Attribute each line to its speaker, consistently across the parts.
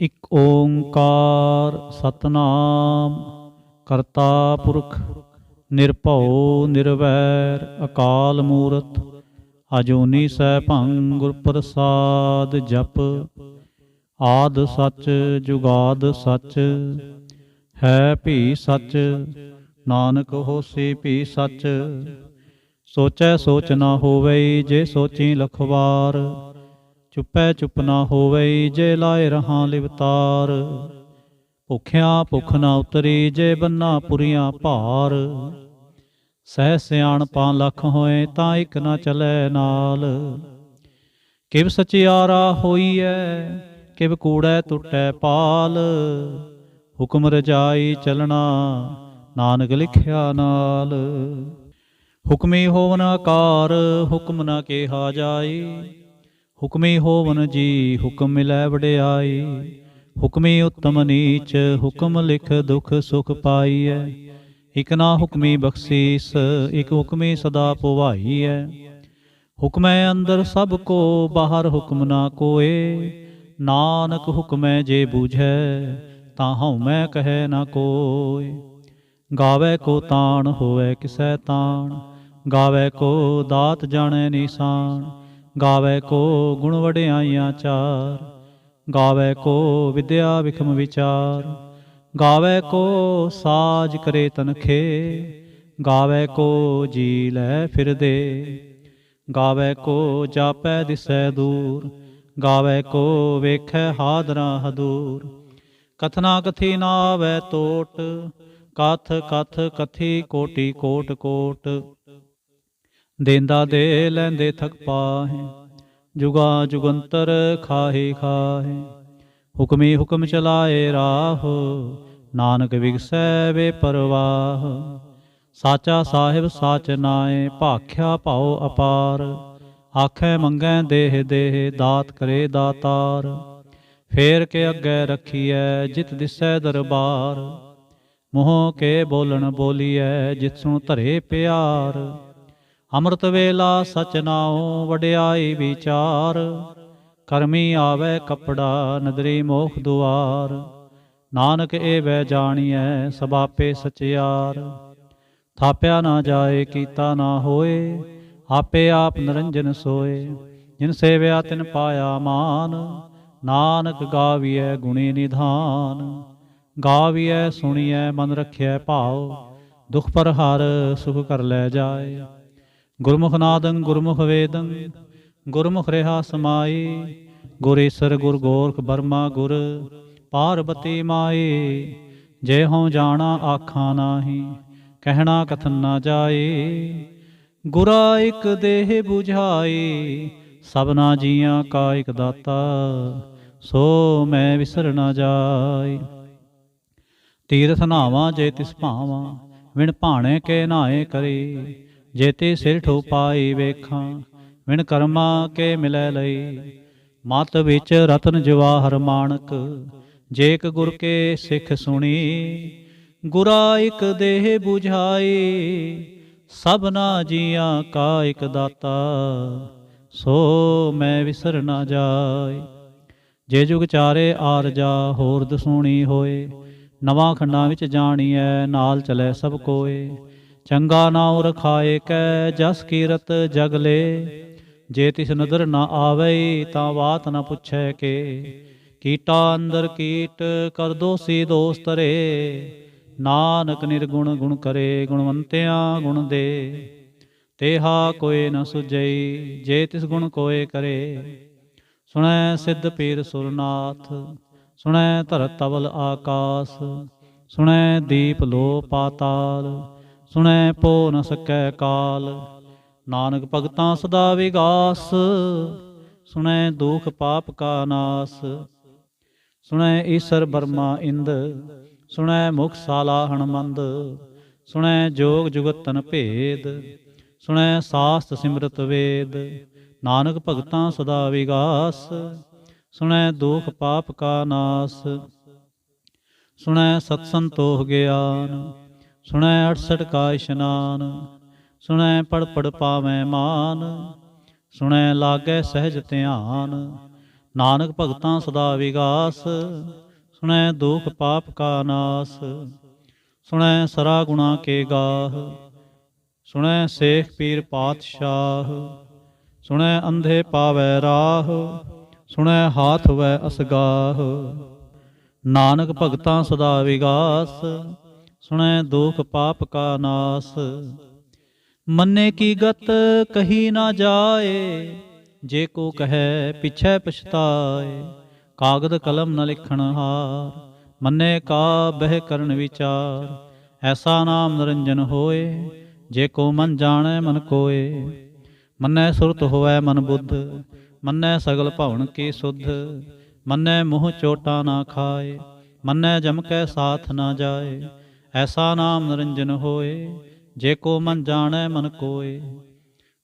Speaker 1: ਇਕ ਓੰਕਾਰ ਸਤਨਾਮ ਕਰਤਾ ਪੁਰਖ ਨਿਰਭਉ ਨਿਰਵੈਰ ਅਕਾਲ ਮੂਰਤ ਅਜੂਨੀ ਸੈਭੰ ਗੁਰ ਪ੍ਰਸਾਦ ਜਪ। ਆਦ ਸੱਚ ਜੁਗਾਦ ਸੱਚ ਹੈ ਭੀ ਸੱਚ, ਨਾਨਕ ਹੋਸੀ ਭੀ ਸੱਚ। ਸੋਚੈ ਸੋਚ ਨਾ ਹੋਵਈ ਜੇ ਸੋਚੀ ਲਖ ਵਾਰ, ਚੁੱਪੈ ਚੁੱਪ ਨਾ ਹੋਵਈ ਜੇ ਲਾਏ ਰਹਾਂ ਲਿਵਤਾਰ। ਭੁੱਖਿਆਂ ਭੁੱਖ ਨਾ ਉਤਰੀ ਜੇ ਬੰਨਾ ਪੁਰੀਆਂ ਭਾਰ, ਸਹਿ ਸਿਆਣਪਾਂ ਲੱਖ ਹੋਏ ਤਾਂ ਇੱਕ ਨਾ ਚਲੈ ਨਾਲ। ਕਿਵ ਸਚਿਆਰਾ ਹੋਈਐ ਕਿਵ ਕੂੜੈ ਟੁੱਟੈ ਪਾਲ, ਹੁਕਮ ਰਜਾਈ ਚਲਣਾ ਨਾਨਕ ਲਿਖਿਆ ਨਾਲ। ਹੁਕਮੀ ਹੋਵਨ ਆਕਾਰ ਹੁਕਮ ਨਾ ਕਿਹਾ ਜਾਈ, ਹੁਕਮੀ ਹੋਵਨ ਜੀ ਹੁਕਮ ਮਿਲੈ ਵਡਿਆਈ। ਹੁਕਮੀ ਉੱਤਮ ਨੀਚ ਹੁਕਮ ਲਿਖ ਦੁਖ ਸੁਖ ਪਾਈਐ, ਇਕ ਨਾ ਹੁਕਮੀ ਬਖਸ਼ੀਸ ਇਕ ਹੁਕਮੀ ਸਦਾ ਪੁਵਾਈਐ। ਹੁਕਮੈ ਅੰਦਰ ਸਭ ਕੋ ਬਾਹਰ ਹੁਕਮ ਨਾ ਕੋਏ, ਨਾਨਕ ਹੁਕਮੈ ਜੇ ਬੂਝੈ ਤਾਂ ਹਉਮੈ ਕਹੈ ਨਾ ਕੋਇ। ਗਾਵੈ ਕੋ ਤਾਣ ਹੋਵੈ ਕਿਸੈ ਤਾਣ, ਗਾਵੈ ਕੋ ਦਾਤ ਜਾਣੈ ਨੀਸਾਨ। ਗਾਵੈ ਕੋ ਗੁਣ ਵਡਿਆਈਆਂ ਚਾਰ, ਗਾਵੈ ਕੋ ਵਿਦਿਆ ਵਿਖਮ ਵਿਚਾਰ। ਗਾਵੈ ਕੋ ਸਾਜ ਕਰੇ ਤਨਖੇ, ਗਾਵੈ ਕੋ ਜੀ ਲੈ ਫਿਰਦੇ। ਗਾਵੈ ਕੋ ਜਾਪੈ ਦਿਸੈ ਦੂਰ, ਗਾਵੈ ਕੋ ਵੇਖੈ ਹਾਦਰਾ ਹਦੂਰ। ਕਥਨਾ ਕਥੀ ਨਾ ਆਵੈ ਤੋਟ, ਕਥ ਕਥ ਕਥੀ ਕੋਟੀ ਕੋਟ ਕੋਟ। ਦੇਂਦਾ ਦੇ ਲੈਂਦੇ ਥਕ ਪਾਹੇ, ਜੁਗਾ ਜੁਗੰਤਰ ਖਾਹੀ ਖਾਹੇ। ਹੁਕਮੀ ਹੁਕਮ ਚਲਾਏ ਰਾਹ, ਨਾਨਕ ਵਿਗਸੈ ਬੇਪਰਵਾਹ। ਸਾਚਾ ਸਾਹਿਬ ਸਾਚ ਨਾਏ ਭਾਖਿਆ ਭਾਉ ਅਪਾਰ, ਆਖੈ ਮੰਗੈ ਦੇਹ ਦੇਹ ਦਾਤ ਕਰੇ ਦਾਤਾਰ। ਫੇਰ ਕੇ ਅੱਗੇ ਰੱਖੀਐ ਜਿਤ ਦਿਸੈ ਦਰਬਾਰ, ਮੂੰਹ ਕੇ ਬੋਲਣ ਬੋਲੀਐ ਜਿਤ ਸੁਣ ਧਰੇ ਪਿਆਰ। ਅੰਮ੍ਰਿਤ ਵੇਲਾ ਸਚ ਨਾਉ ਵਡਿਆਈ ਵਿਚਾਰ, ਕਰਮੀ ਆਵੈ ਕਪੜਾ ਨਦਰੀ ਮੋਖ ਦੁਆਰ। ਨਾਨਕ ਏ ਵੈ ਜਾਣੀਐ ਸਭ ਆਪੇ ਸਚਿਆਰ, ਥਾਪਿਆ ਨਾ ਜਾਏ ਕੀਤਾ ਨਾ ਹੋਏ, ਆਪੇ ਆਪ ਨਿਰੰਜਨ ਸੋਏ। ਜਿਨ ਸੇਵਿਆ ਤਿਨ ਪਾਇਆ ਮਾਨ, ਨਾਨਕ ਗਾਵੀਐ ਗੁਣੀ ਨਿਧਾਨ। ਗਾਵੀਐ ਸੁਣੀਐ ਮਨ ਰਖਿਐ ਭਾਉ, ਦੁਖ ਪਰ ਹਰ ਸੁਖ ਕਰ ਲੈ ਜਾਏ। ਗੁਰਮੁਖ ਨਾਦੰ ਗੁਰਮੁਖ ਵੇਦੰ ਗੁਰਮੁਖ ਰਿਹਾ ਸਮਾਈ। ਗੁਰ ਈਸਰ ਗੁਰ ਗੋਰਖ ਬਰਮਾ ਗੁਰ ਪਾਰਬਤੀ ਮਾਈ। ਜੇ ਹਉ ਜਾਣਾ ਆਖਾਂ ਨਾਹੀ, ਕਹਿਣਾ ਕਥਨ ਨਾ ਜਾਏ। ਗੁਰਾ ਇਕ ਦੇਹ 부ਝਾਈ, ਸਭਨਾ ਜੀਆਂ ਕਾ ਇਕ ਦਾਤਾ। ਸੋ ਮੈਂ ਵਿਸਰ ਨਾ ਜਾਏ। ਤੀਰਥ ਨਾਵਾਂ ਜੇ ਤਿਸ ਭਾਵਾਂ, ਵਿਣ ਭਾਣੇ ਕੇ ਨਾਏ ਕਰੀ। ਜੇ ਤੇ ਸਿਰ ਠੋ ਪਾਈ ਵੇਖਾਂ, ਵਿਣ ਕਰਮਾ ਕੇ ਮਿਲੈ ਲਈ। ਮਤ ਵਿੱਚ ਰਤਨ ਜਵਾਹਰ ਮਾਣਕ, ਜੇ ਇਕ ਗੁਰ ਕੇ ਸਿੱਖ ਸੁਣੀ। ਗੁਰਾ ਇਕ ਦੇਹ 부ਝਾਈ, ਸਭਨਾ ਜੀਆਂ ਕਾ ਇਕ ਦਾਤਾ। ਸੋ ਮੈਂ ਵਿਸਰ ਨਾ ਜਾਏ। ਜੇ ਜੁਗ ਚਾਰੇ ਆਰਜਾ ਹੋਰ ਦਸੂਣੀ ਹੋਏ, ਨਵਾਂ ਖੰਡਾਂ ਵਿੱਚ ਜਾਣੀਐ ਨਾਲ ਚਲੈ ਸਭ ਕੋਏ। ਚੰਗਾ ਨਾਉ ਰਖਾਏ ਕੈ ਜਸ ਕੀਰਤ ਜਗ ਲੇ, ਜੇ ਤਿਸ ਨਦਰ ਨਾ ਆਵਈ ਤਾਂ ਬਾਤ ਨਾ ਪੁੱਛੈ ਕੇ। ਕੀਟਾ ਅੰਦਰ ਕੀਟ ਕਰ ਦੋਸੀ ਦੋਸ ਤਰੇ, ਨਾਨਕ ਨਿਰਗੁਣ ਗੁਣ ਕਰੇ ਗੁਣਵੰਤਿਆਂ ਗੁਣ ਦੇ। ਤੇਹਾ ਕੋਇ ਨ ਸੁਝਈ ਜੇ ਤਿਸ ਗੁਣ ਕੋਇ ਕਰੇ। ਸੁਣੈ ਸਿੱਧ ਪੀਰ ਸੁਰਨਾਥ, ਸੁਣੈ ਧਰਤ ਤਵਲ ਆਕਾਸ। ਸੁਣੈ ਦੀਪ ਲੋ ਪਾਤਾਲ, ਸੁਣੈ ਪੋ ਨ ਸਕੈ ਕਾਲ। ਨਾਨਕ ਭਗਤਾਂ ਸਦਾ ਵਿਗਾਸ, ਸੁਣੈ ਦੁਖ ਪਾਪ ਕਾ ਨਾਸ। ਸੁਣੈ ਈਸਰ ਬਰਮਾ ਇੰਦ, ਸੁਣੈ ਮੁਖ ਸਾਲਾ ਹਣਮੰਦ। ਸੁਣੈ ਜੋਗ ਜੁਗਤਨ ਭੇਦ, ਸੁਣੈ ਸਾਸਤ ਸਿਮਰਤ ਵੇਦ। ਨਾਨਕ ਭਗਤਾਂ ਸਦਾ ਵਿਗਾਸ, ਸੁਣੈ ਦੁਖ ਪਾਪ ਕਾ ਨਾਸ। ਸੁਣੈ ਸਤ ਸੰਤੋਖ ਗਿਆਨ, ਸੁਣੈ 68 ਕਾ ਇਸ਼ਨਾਨ। ਸੁਣੈ ਪੜ ਪੜ ਪਾਵੈ ਮਾਨ, ਸੁਣੈ ਲਾਗੈ ਸਹਿਜ ਧਿਆਨ। ਨਾਨਕ ਭਗਤਾਂ ਸਦਾ ਵਿਗਾਸ, ਸੁਣੈ ਦੁਖ ਪਾਪ ਕਾ ਨਾਸ। ਸੁਣੈ ਸਰਾ ਗੁਣਾ ਕੇ ਗਾਹ, ਸੁਣੈ ਸੇਖ ਪੀਰ ਪਾਤਸ਼ਾਹ। ਸੁਣੈ ਅੰਧੇ ਪਾਵੈ ਰਾਹ, ਸੁਣੈ ਹਾਥ ਵੈ ਅਸਗਾਹ। ਨਾਨਕ ਭਗਤਾਂ ਸਦਾ ਵਿਗਾਸ, ਸੁਣੈ ਦੁਖ ਪਾਪ ਕਾ ਨਾਸ। ਮੰਨੇ ਕੀ ਗਤ ਕਹੀ ਨਾ ਜਾਏ, ਜੇ ਕੋ ਕਹੈ ਪਿਛੈ ਪਛਤਾਏ। ਕਾਗਦ ਕਲਮ ਨ ਲਿਖਣ ਹਾਰ, ਮੰਨੇ ਕਾ ਬਹਿ ਕਰਨ ਵਿਚਾਰ। ਐਸਾ ਨਾਮ ਨਿਰੰਜਨ ਹੋਏ, ਜੇ ਕੋ ਮਨ ਜਾਣੈ ਮਨ ਕੋਏ। ਮੰਨੈ ਸੁਰਤ ਹੋਵੈ ਮਨ ਬੁੱਧ, ਮੰਨੈ ਸਗਲ ਭਵਨ ਕੀ ਸੁਧ। ਮੰਨੈ ਮੂੰਹ ਚੋਟਾ ਨਾ ਖਾਏ, ਮੰਨੈ ਜਮ ਕੈ ਸਾਥ ਨਾ ਜਾਏ। ਐਸਾ ਨਾਮ ਨਿਰੰਜਨ ਹੋਏ, ਜੇ ਕੋ ਮਨ ਜਾਣੈ ਮਨ ਕੋਏ।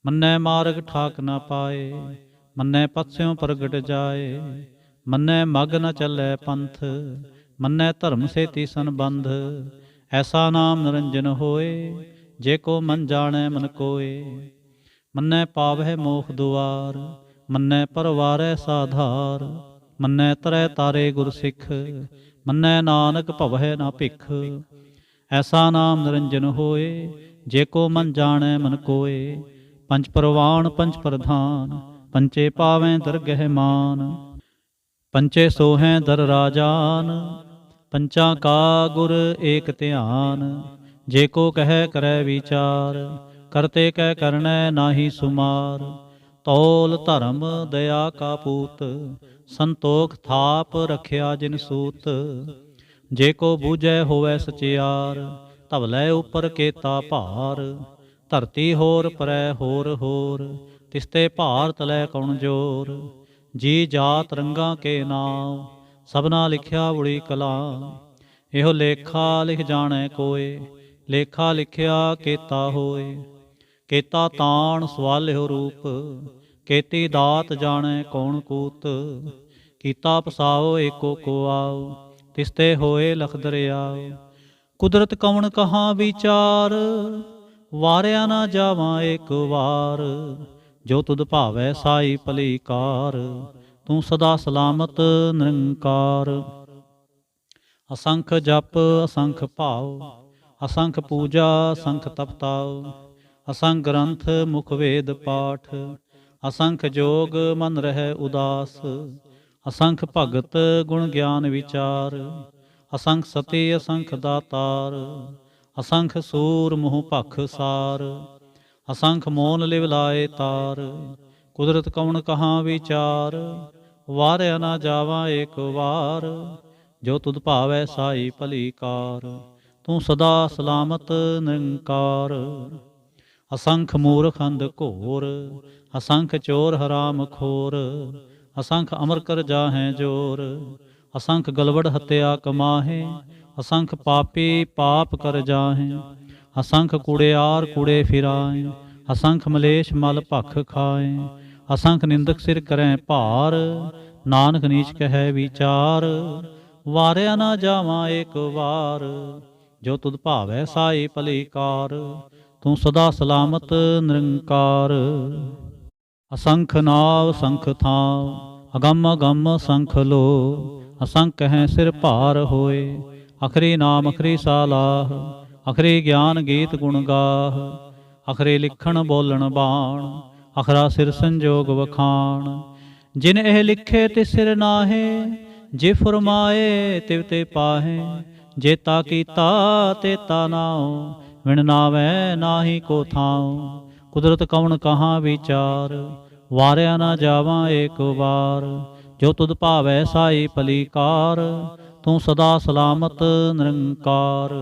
Speaker 1: ਮੰਨੈ ਮਾਰਗ ਠਾਕ ਨਾ ਪਾਏ, ਮੰਨੈ ਪਥਿਓਂ ਪ੍ਰਗਟ ਜਾਏ। ਮੰਨੈ ਮਗ ਨ ਚੱਲੈ ਪੰਥ, ਮੰਨੈ ਧਰਮ ਸੇਤੀ ਸੰਬੰਧ। ਐਸਾ ਨਾਮ ਨਿਰੰਜਨ ਹੋਏ, ਜੇ ਕੋ ਮਨ ਜਾਣੈ ਮਨ ਕੋਏ। ਮੰਨੈ ਪਾਵਹਿ ਮੋਖ ਦੁਆਰ, ਮੰਨੈ ਪਰਵਾਰੈ ਸਾਧਾਰ। ਮੰਨੈ ਤਰੈ ਤਾਰੇ ਗੁਰ ਸਿੱਖ, ਮੰਨੈ ਨਾਨਕ ਭਵਹਿ ਨਾ ਭਿਖ। ਐਸਾ ਨਾਮ ਨਿਰੰਜਨ ਹੋਏ, ਜੇ ਕੋ ਮਨ ਜਾਣੈ ਮਨ ਕੋਏ। ਪੰਚ ਪਰਵਾਣ ਪੰਚ ਪ੍ਰਧਾਨ, ਪੰਚੇ ਪਾਵੈ ਦਰਗਹਿ ਮਾਨ। ਪੰਚੇ ਸੋਹੈ ਦਰ ਰਾਜਾਨ, ਪੰਚਾਂ ਕਾ ਗੁਰ ਏਕ ਧਿਆਨ। ਜੇ ਕੋ ਕਹਿ ਕਰੈ ਵਿਚਾਰ, ਕਰਤੇ ਕਹਿ ਕਰਨੈ ਨਾਹੀ ਸੁਮਾਰ। ਤੌਲ ਧਰਮ ਦਇਆ ਕਾ ਪੂਤ, ਸੰਤੋਖ ਥਾਪ ਰਖਿਆ ਜਿਨ ਸੂਤ। ਜੇ ਕੋ ਬੂਝੈ ਹੋਵੈ ਸਚਿਆਰ, ਧਵਲੇ ਉਪਰ ਕੇਤਾ ਭਾਰ। ਧਰਤੀ ਹੋਰ ਪਰੈ ਹੋਰ ਹੋਰ, ਤਿਸਤੇ ਭਾਰ ਤਲੈ ਕੌਣ ਜੋਰ। ਜੀ ਜਾਤ ਰੰਗਾਂ ਕੇ ਨਾਮ, ਸਭਨਾ ਲਿਖਿਆ ਉੜੀ ਕਲਾਮ। ਇਹੋ ਲੇਖਾ ਲਿਖ ਜਾਣੈ ਕੋਏ, ਲੇਖਾ ਲਿਖਿਆ ਕੇਤਾ ਹੋਏ। ਕੇਤਾ ਤਾਣ ਸਵਾਲਿਓ ਰੂਪ, ਕੇਤੀ ਦਾਤ ਜਾਣੈ ਕੌਣ ਕੂਤ। ਕੀਤਾ ਪਸਾਓ ਏਕੋ ਕੋ ਆਓ, ਤਿਸਤੇ ਹੋਏ ਲਖ ਦਰਿਆਓ। ਕੁਦਰਤ ਕਵਣ ਕਹਾਂ ਵਿਚਾਰ, ਵਾਰਿਆ ਨਾ ਜਾਵਾਂ ਏਕ ਵਾਰ। ਜੋ ਤੁਧ ਭਾਵੈ ਸਾਈ ਭਲੀ ਕਾਰ, ਤੂੰ ਸਦਾ ਸਲਾਮਤ ਨਿਰੰਕਾਰ। ਅਸੰਖ ਜਪ ਅਸੰਖ ਭਾਉ, ਅਸੰਖ ਪੂਜਾ ਅਸੰਖ ਤਪਤਾਉ। ਅਸੰਖ ਗ੍ਰੰਥ ਮੁਖ ਵੇਦ ਪਾਠ, ਅਸੰਖ ਜੋਗ ਮਨ ਰਹਿ ਉਦਾਸ। ਅਸੰਖ ਭਗਤ ਗੁਣ ਗਿਆਨ ਵਿਚਾਰ, ਅਸੰਖ ਸਤੀ ਅਸੰਖ ਦਾਤਾਰ। ਅਸੰਖ ਸੂਰ ਮੋਹ ਭਖ ਸਾਰ, ਅਸੰਖ ਮੋਨ ਲਿਵ ਲਾਏ ਤਾਰ। ਕੁਦਰਤ ਕਵਣ ਕਹਾਂ ਵਿਚਾਰ, ਵਾਰਿਆ ਨਾ ਜਾਵਾਂ ਏਕ ਵਾਰ। ਜੋ ਤੁਧ ਭਾਵੈ ਸਾਈ ਭਲੀ ਕਾਰ, ਤੂੰ ਸਦਾ ਸਲਾਮਤ ਨਿਰੰਕਾਰ। ਅਸੰਖ ਮੂਰਖ ਅੰਧ ਘੋਰ, ਅਸੰਖ ਚੋਰ ਹਰਾਮ ਖੋਰ। ਅਸੰਖ ਅਮਰ ਕਰ ਜਾਹੈ ਜੋਰ, ਅਸੰਖ ਗਲਵੜ ਹਤਿਆ ਕਮਾਹੇ। ਅਸੰਖ ਪਾਪੀ ਪਾਪ ਕਰ ਜਾਹੇ, ਅਸੰਖ ਕੂੜਿਆਰ ਕੂੜੇ ਫਿਰਾਏ। ਅਸੰਖ ਮਲੇਸ਼ ਮਲ ਭਖ ਖਾਏ, ਅਸੰਖ ਨਿੰਦਕ ਸਿਰ ਕਰੈ ਭਾਰ। ਨਾਨਕ ਨੀਚ ਕਹੈ ਵਿਚਾਰ, ਵਾਰਿਆ ਨਾ ਜਾਵਾਂ ਏਕ ਵਾਰ। ਜੋ ਤੁਧ ਭਾਵੈ ਸਾਈ ਭਲੀ ਕਾਰ, ਤੂੰ ਸਦਾ ਸਲਾਮਤ ਨਿਰੰਕਾਰ। ਅਸੰਖ ਨਾਵ ਸੰਖ ਥਾਵ, ਅਗੰਮ ਅਗੰਮ ਸੰਖ ਲੋ। ਅਸੰਖ ਕਹੈ ਸਿਰ ਭਾਰ ਹੋਏ, ਅਖਰੀ ਨਾਮ ਅਖਰੀ ਸਾਲਾਹ। ਅਖਰੀ ਗਿਆਨ ਗੀਤ ਗੁਣ ਗਾਹ, ਅਖਰੇ ਲਿਖਣ ਬੋਲਣ ਬਾਣ। ਅਖਰਾ ਸਿਰ ਸੰਜੋਗ ਵਖਾਣ, ਜਿਨ ਇਹ ਲਿਖੇ ਤਿਸ ਸਿਰ ਨਾਹੇ। ਜੇ ਫੁਰਮਾਏ ਤਿਵ ਤੇ ਪਾਹੇ, ਜੇਤਾ ਕੀਤਾ ਤੇਤਾ ਨਾਉ। ਵਿਣ ਨਾਵੈ ਨਾਹੀ ਕੋ ਥਾਉ, ਕੁਦਰਤ ਕਵਣ ਕਹਾਂ ਵਿਚਾਰ। ਵਾਰਿਆ ਨਾ ਜਾਵਾਂ ਏਕ ਵਾਰ, ਜੋ ਤੁਧ ਭਾਵੈ ਸਾਈ ਭਲੀ ਕਾਰ। ਤੂੰ ਸਦਾ ਸਲਾਮਤ ਨਿਰੰਕਾਰ।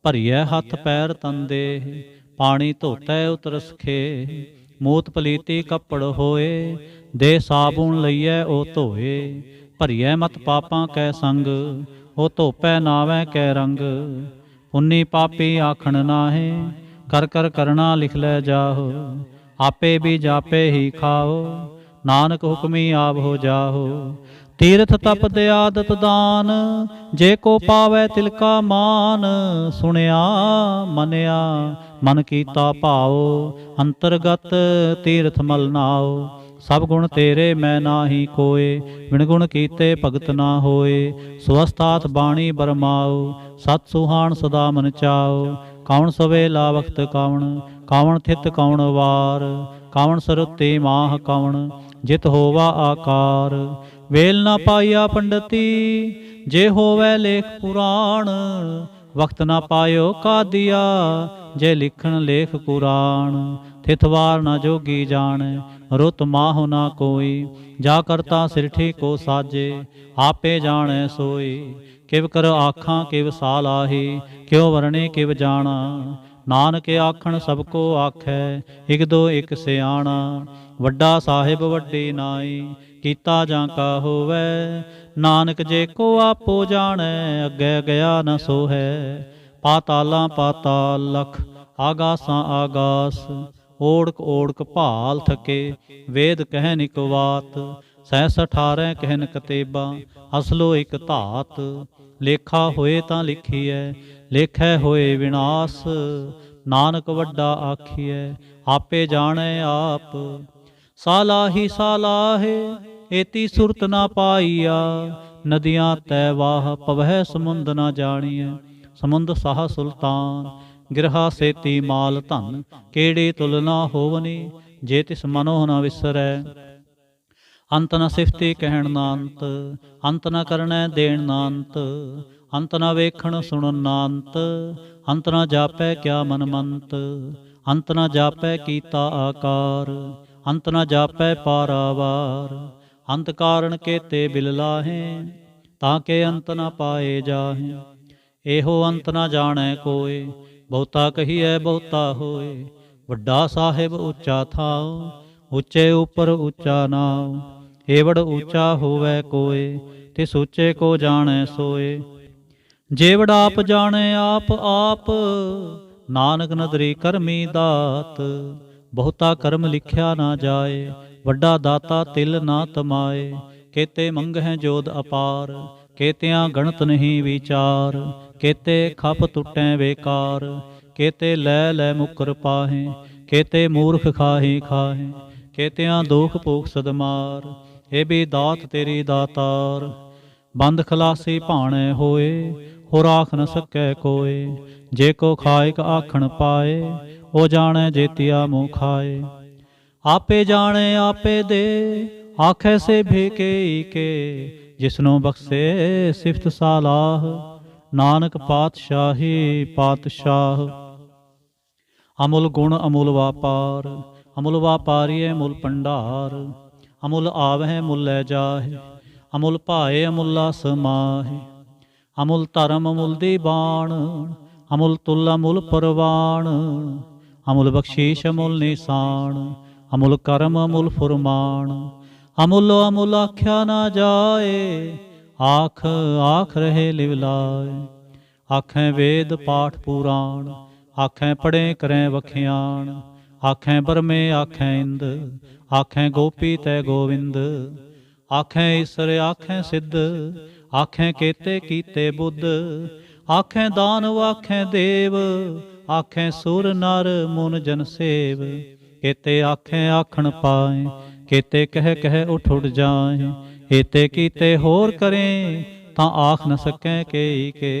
Speaker 1: ਭਰੀਐ ਹੱਥ ਪੈਰ ਤਨ ਦੇਹ, ਪਾਣੀ ਧੋਤੈ ਉਤਰਸ ਖੇ। ਮੂਤ ਪਲੀਤੀ ਕੱਪੜ ਹੋਏ, ਦੇ ਸਾਬੁਨ ਲਈਐ ਉਹ ਧੋਏ। ਭਰੀਐ ਮਤ ਪਾਪਾਂ ਕੈ ਸੰਗ, ਉਹ ਧੋਪੈ ਨਾਵੈ ਕੈ ਰੰਗ। ਪੁੰਨੀ ਪਾਪੀ ਆਖਣ ਨਾਹੇ, ਕਰ ਕਰ ਕਰਣਾ ਲਿਖ ਲੈ ਜਾਹੋ। ਆਪੇ ਵੀ ਜਾਪੇ ਹੀ ਖਾਓ, ਨਾਨਕ ਹੁਕਮੀ ਆਪ ਹੋ ਜਾਹੋ। ਤੀਰਥ ਤਪ ਦੇ ਆਦਤ ਦਾਨ, ਜੇ ਕੋ ਪਾਵੈ ਤਿਲ ਕਾ ਮਾਨ। ਸੁਣਿਆ ਮੰਨਿਆ ਮਨ ਕੀਤਾ ਭਾਉ, ਅੰਤਰਗਤ ਤੀਰਥ ਮਲ ਨਾਉ। ਸਭ ਗੁਣ ਤੇਰੇ ਮੈਂ ਨਾਹੀ ਕੋਏ, ਬਿਨ ਗੁਣ ਕੀਤੇ ਭਗਤ ਨਾ ਹੋਏ। ਸਵਸਤਾਤ ਬਾਣੀ ਬਰਮਾਉ, ਸਤ ਸੁਹਾਣ ਸਦਾ ਮਨ ਚਾਉ। ਕੌਣ ਸਵੇਲਾ ਵਖਤ ਕੌਣ, ਕੌਣ ਥਿਤ ਕੌਣ ਵਾਰ। ਕੌਣ ਸਰੁਤੀ ਮਾਹ ਕੌਣ, ਜਿਤ ਹੋਵਾ ਆਕਾਰ। ਵੇਲ ਨਾ ਪਾਈਆ ਪੰਡਤੀ, ਜੇ ਹੋਵੇ ਲੇਖ ਪੁਰਾਣ। ਵਕਤ ਨਾ ਪਾਇਓ ਕਾਦੀਆ, ਜੇ ਲਿਖਣ ਲੇਖ ਕੁਰਾਨ। ਥਿਤਵਾਰ ਨਾ ਜੋਗੀ ਜਾਣੈ, ਰੁਤ ਮਾਹੁ ਨਾ ਕੋਈ। ਜਾ ਕਰਤਾ ਸਿਰਠੀ ਕੋ ਸਾਜੇ, ਆਪੇ ਜਾਣੈ ਸੋਈ। ਕਿਵ ਕਰ ਆਖਾਂ ਕਿਵ ਸਾਲਾਹੀ, ਕਿਉ ਵਰਣੇ ਕਿਵ ਜਾਣਾ। ਨਾਨਕ ਆਖਣ ਸਭ ਕੋ ਆਖੈ, ਇਕ ਦੋ ਇਕ ਸਿਆਣਾ। ਵੱਡਾ ਸਾਹਿਬ ਵੱਡੀ ਨਾਈ, ਕੀਤਾ ਜਾਂ ਕਾ ਹੋਵੈ। ਨਾਨਕ ਜੇ ਕੋ ਆਪੋ ਜਾਣੈ, ਅੱਗੇ ਗਿਆ ਨ ਸੋਹੈ। ਪਾਤਾਲਾਂ ਪਾਤਾਲ ਲਖ, ਆਗਾਸਾਂ ਆਗਾਸ। ਓੜਕ ਓੜਕ ਭਾਲ ਥਕੇ, ਵੇਦ ਕਹਿਨ ਇਕ ਵਾਤ। 618 ਕਹਿਨ ਕਤੇਬਾ, ਅਸਲੋ ਇਕ ਧਾਤ। ਲੇਖਾ ਹੋਏ ਤਾਂ ਲਿਖੀਐ, ਲੇਖੈ ਹੋਏ ਵਿਨਾਸ਼। ਨਾਨਕ ਵੱਡਾ ਆਖੀਐ, ਆਪੇ ਜਾਣੈ ਆਪ। ਸਾਲਾਹੀ ਸਾਲਾਹੇ, ਏਤੀ ਸੁਰਤ ਨਾ ਪਾਈਆ। ਨਦੀਆਂ ਤੈ ਵਾਹ, ਪਵਹਿ ਸਮੁੰਦ ਨਾ ਜਾਣੀਐ। ਸਮੁੰਦ ਸਾਹ ਸੁਲਤਾਨ, ਗਿਰਹਾ ਸੇਤੀ ਮਾਲ ਧਨ। ਕਿਹੜੀ ਤੁਲਨਾ ਹੋਵਨੀ, ਜੇ ਤਿਸ ਮਨੋਹ ਨ ਵਿਸਰੈ। ਅੰਤ ਨ ਸਿਫਤੀ ਕਹਿਣ ਨਾ ਅੰਤ, ਅੰਤ ਨ ਕਰਨੈ ਦੇਣ ਨਾ ਅੰਤ। ਅੰਤ ਨ ਵੇਖਣ ਸੁਣਨ ਨਾ ਅੰਤ, ਅੰਤ ਨ ਜਾਪੈ ਕਿਆ ਮਨ ਮੰਤ। ਅੰਤ ਨ ਜਾਪੈ ਕੀਤਾ ਆਕਾਰ, ਅੰਤ ਨ ਜਾਪੈ ਪਾਰਾਵਾਰ। ਅੰਤ ਕਾਰਣ ਕੇਤੇ ਬਿਲ ਲਾਹੇ, ਤਾਂ ਕੇ ਅੰਤ ਨ ਪਾਏ ਜਾਹੇ। ਇਹੋ ਅੰਤ ਨ ਜਾਣੈ ਕੋਇ, ਬਹੁਤਾ ਕਹੀਐ ਬਹੁਤਾ ਹੋਏ। ਵੱਡਾ ਸਾਹਿਬ ਉੱਚਾ ਥਾਉ, ਉੱਚੇ ਉੱਪਰ ਉੱਚਾ ਨਾਉ। ਏਵੜ ਉੱਚਾ ਹੋਵੈ ਕੋਇ, ਤਿਸ ਉੱਚੇ ਕੋ ਜਾਣੈ ਸੋਏ। ਜੇਵੜ ਆਪ ਜਾਣੈ ਆਪ ਆਪ, ਨਾਨਕ ਨਦਰੀ ਕਰਮੀ ਦਾਤ। ਬਹੁਤਾ ਕਰਮ ਲਿਖਿਆ ਨਾ ਜਾਏ, ਵੱਡਾ ਦਾਤਾ ਤਿਲ ਨਾ ਤਮਾਏ। ਕੇਤੇ ਮੰਗਹਿ ਜੋਦ ਅਪਾਰ, ਕੇਤਿਆਂ ਗਣਤ ਨਹੀਂ ਵਿਚਾਰ। ਕੇਤੇ ਖਪ ਟੁੱਟੈ ਬੇਕਾਰ, ਕੇਤੇ ਲੈ ਲੈ ਮੁਕਰ ਪਾਹੇ। ਕੇਤੇ ਮੂਰਖ ਖਾਹੀ ਖਾਹੇ, ਕੇਤਿਆਂ ਦੋਖ ਭੂਖ ਸਦਮਾਰ। ਇਹ ਵੀ ਦਾਤ ਤੇਰੀ ਦਾਤਾਰ, ਬੰਦ ਖਲਾਸੀ ਭਾਣੈ ਹੋਏ। ਹੋਰ ਆਖ ਨ ਸਕੈ ਕੋਏ, ਜੇ ਕੋ ਖਾਇਕ ਆਖਣ ਪਾਏ। ਉਹ ਜਾਣੈ ਜੇਤੀਆ ਮੂੰਹ ਖਾਏ। ਆਪੇ ਜਾਣੈ ਆਪੇ ਦੇ, ਆਖੈ ਸੇ ਭੇਕੇ ਕੇ। ਜਿਸਨੂੰ ਬਖਸ਼ੇ ਸਿਫਤ ਸਾਲਾਹ, ਨਾਨਕ ਪਾਤਸ਼ਾਹੀ ਪਾਤਸ਼ਾਹ। ਅਮੁਲ ਗੁਣ ਅਮੁਲ ਵਾਪਾਰ, ਅਮੁਲ ਵਾਪਾਰੀਏ ਮੁਲ ਭੰਡਾਰ। ਅਮੁਲ ਆਵਹਿ ਮੁਲ ਲੈ ਜਾਹੇ, ਅਮੁਲ ਭਾਏ ਅਮੁੱਲਾ ਸਮਾਹੇ। ਅਮੁਲ ਧਰਮ ਅਮੁਲ ਦੀ ਬਾਣ, ਅਮੁਲ ਤੁਲ ਅਮੁਲ ਪਰਵਾਣ। ਅਮੁਲ ਬਖਸ਼ੀਸ਼ ਅਮੁਲ ਨਿਸ਼ਾਨ, ਅਮੁਲ ਕਰਮ ਅਮੁਲ ਫੁਰਮਾਨ। ਅਮੁਲ ਅਮੁਲ ਆਖਿਆ ਨਾ ਜਾਏ, ਆਖ ਆਖ ਰਹੇ ਲਿਵ ਲਾਏ। ਆਖੈ ਵੇਦ ਪਾਠ ਪੁਰਾਣ, ਆਖੈ ਪੜ੍ਹੇ ਕਰੈ ਵਖਿਆਣ। ਆਖੈ ਬਰਮੇ ਆਖੈ ਇੰਦ, ਆਖੈ ਗੋਪੀ ਤੈ ਗੋਵਿੰਦ। ਆਖੈ ਈਸਰ ਆਖੈ ਸਿੱਧ, ਆਖੈ ਕੇਤੇ ਕੀਤੇ ਬੁੱਧ। ਆਖੈ ਦਾਨਵ ਆਖੈ ਦੇਵ, ਆਖੈ ਸੁਰ ਨਰ ਮੁਨ ਜਨ ਸੇਵ। ਕੇਤੇ ਆਖੈ ਆਖਣ ਪਾਏ, ਕੇਤੇ ਕਹਿ ਕਹਿ ਉਠ ਉਠ ਜਾਏ। ਏਤੇ ਕੀਤੇ ਹੋਰ ਕਰੇ, ਤਾਂ ਆਖ ਨ ਸਕੈ ਕੇਈ ਕੇ।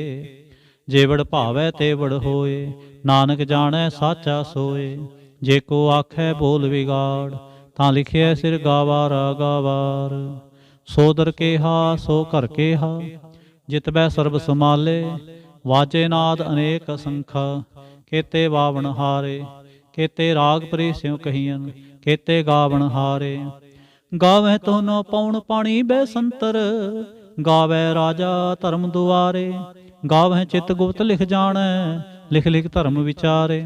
Speaker 1: ਜੇਵੜ ਭਾਵੈ ਤੇਵੜ ਹੋਏ, ਨਾਨਕ ਜਾਣੈ ਸਾਚਾ ਸੋਏ। ਜੇ ਕੋ ਆਖੈ ਬੋਲ ਵਿਗਾੜ, ਤਾਂ ਲਿਖਿਐ ਸਿਰ ਗਾਵਾਰਾ ਗਾਵਾਰ। ਸੋ ਦਰ ਕੇਹਾ ਸੋ ਘਰ ਕੇਹਾ, ਜਿਤ ਬੈ ਸਰਬ ਸਮਾਲੇ। ਵਾਜੇ ਨਾਦ ਅਨੇਕ ਅਸੰਖਾ, ਕੇਤੇ ਬਾਵਣ ਹਾਰੇ। ਕੇਤੇ ਰਾਗ ਪ੍ਰੀ ਸਿਉ ਕਹੀਅਨ, ਕੇਤੇ ਗਾਵਣ ਹਾਰੇ। ਗਾਵਹਿ ਤੋਨੋ ਪਉਣ ਪਾਣੀ ਬੈ ਸੰਤਰ, ਗਾਵੈ ਰਾਜਾ ਧਰਮ ਦੁਆਰੇ। ਗਾਵਹਿ ਚਿਤ ਗੁਪਤ ਲਿਖ ਜਾਣੈ, ਲਿਖ ਲਿਖ ਧਰਮ ਵਿਚਾਰੇ।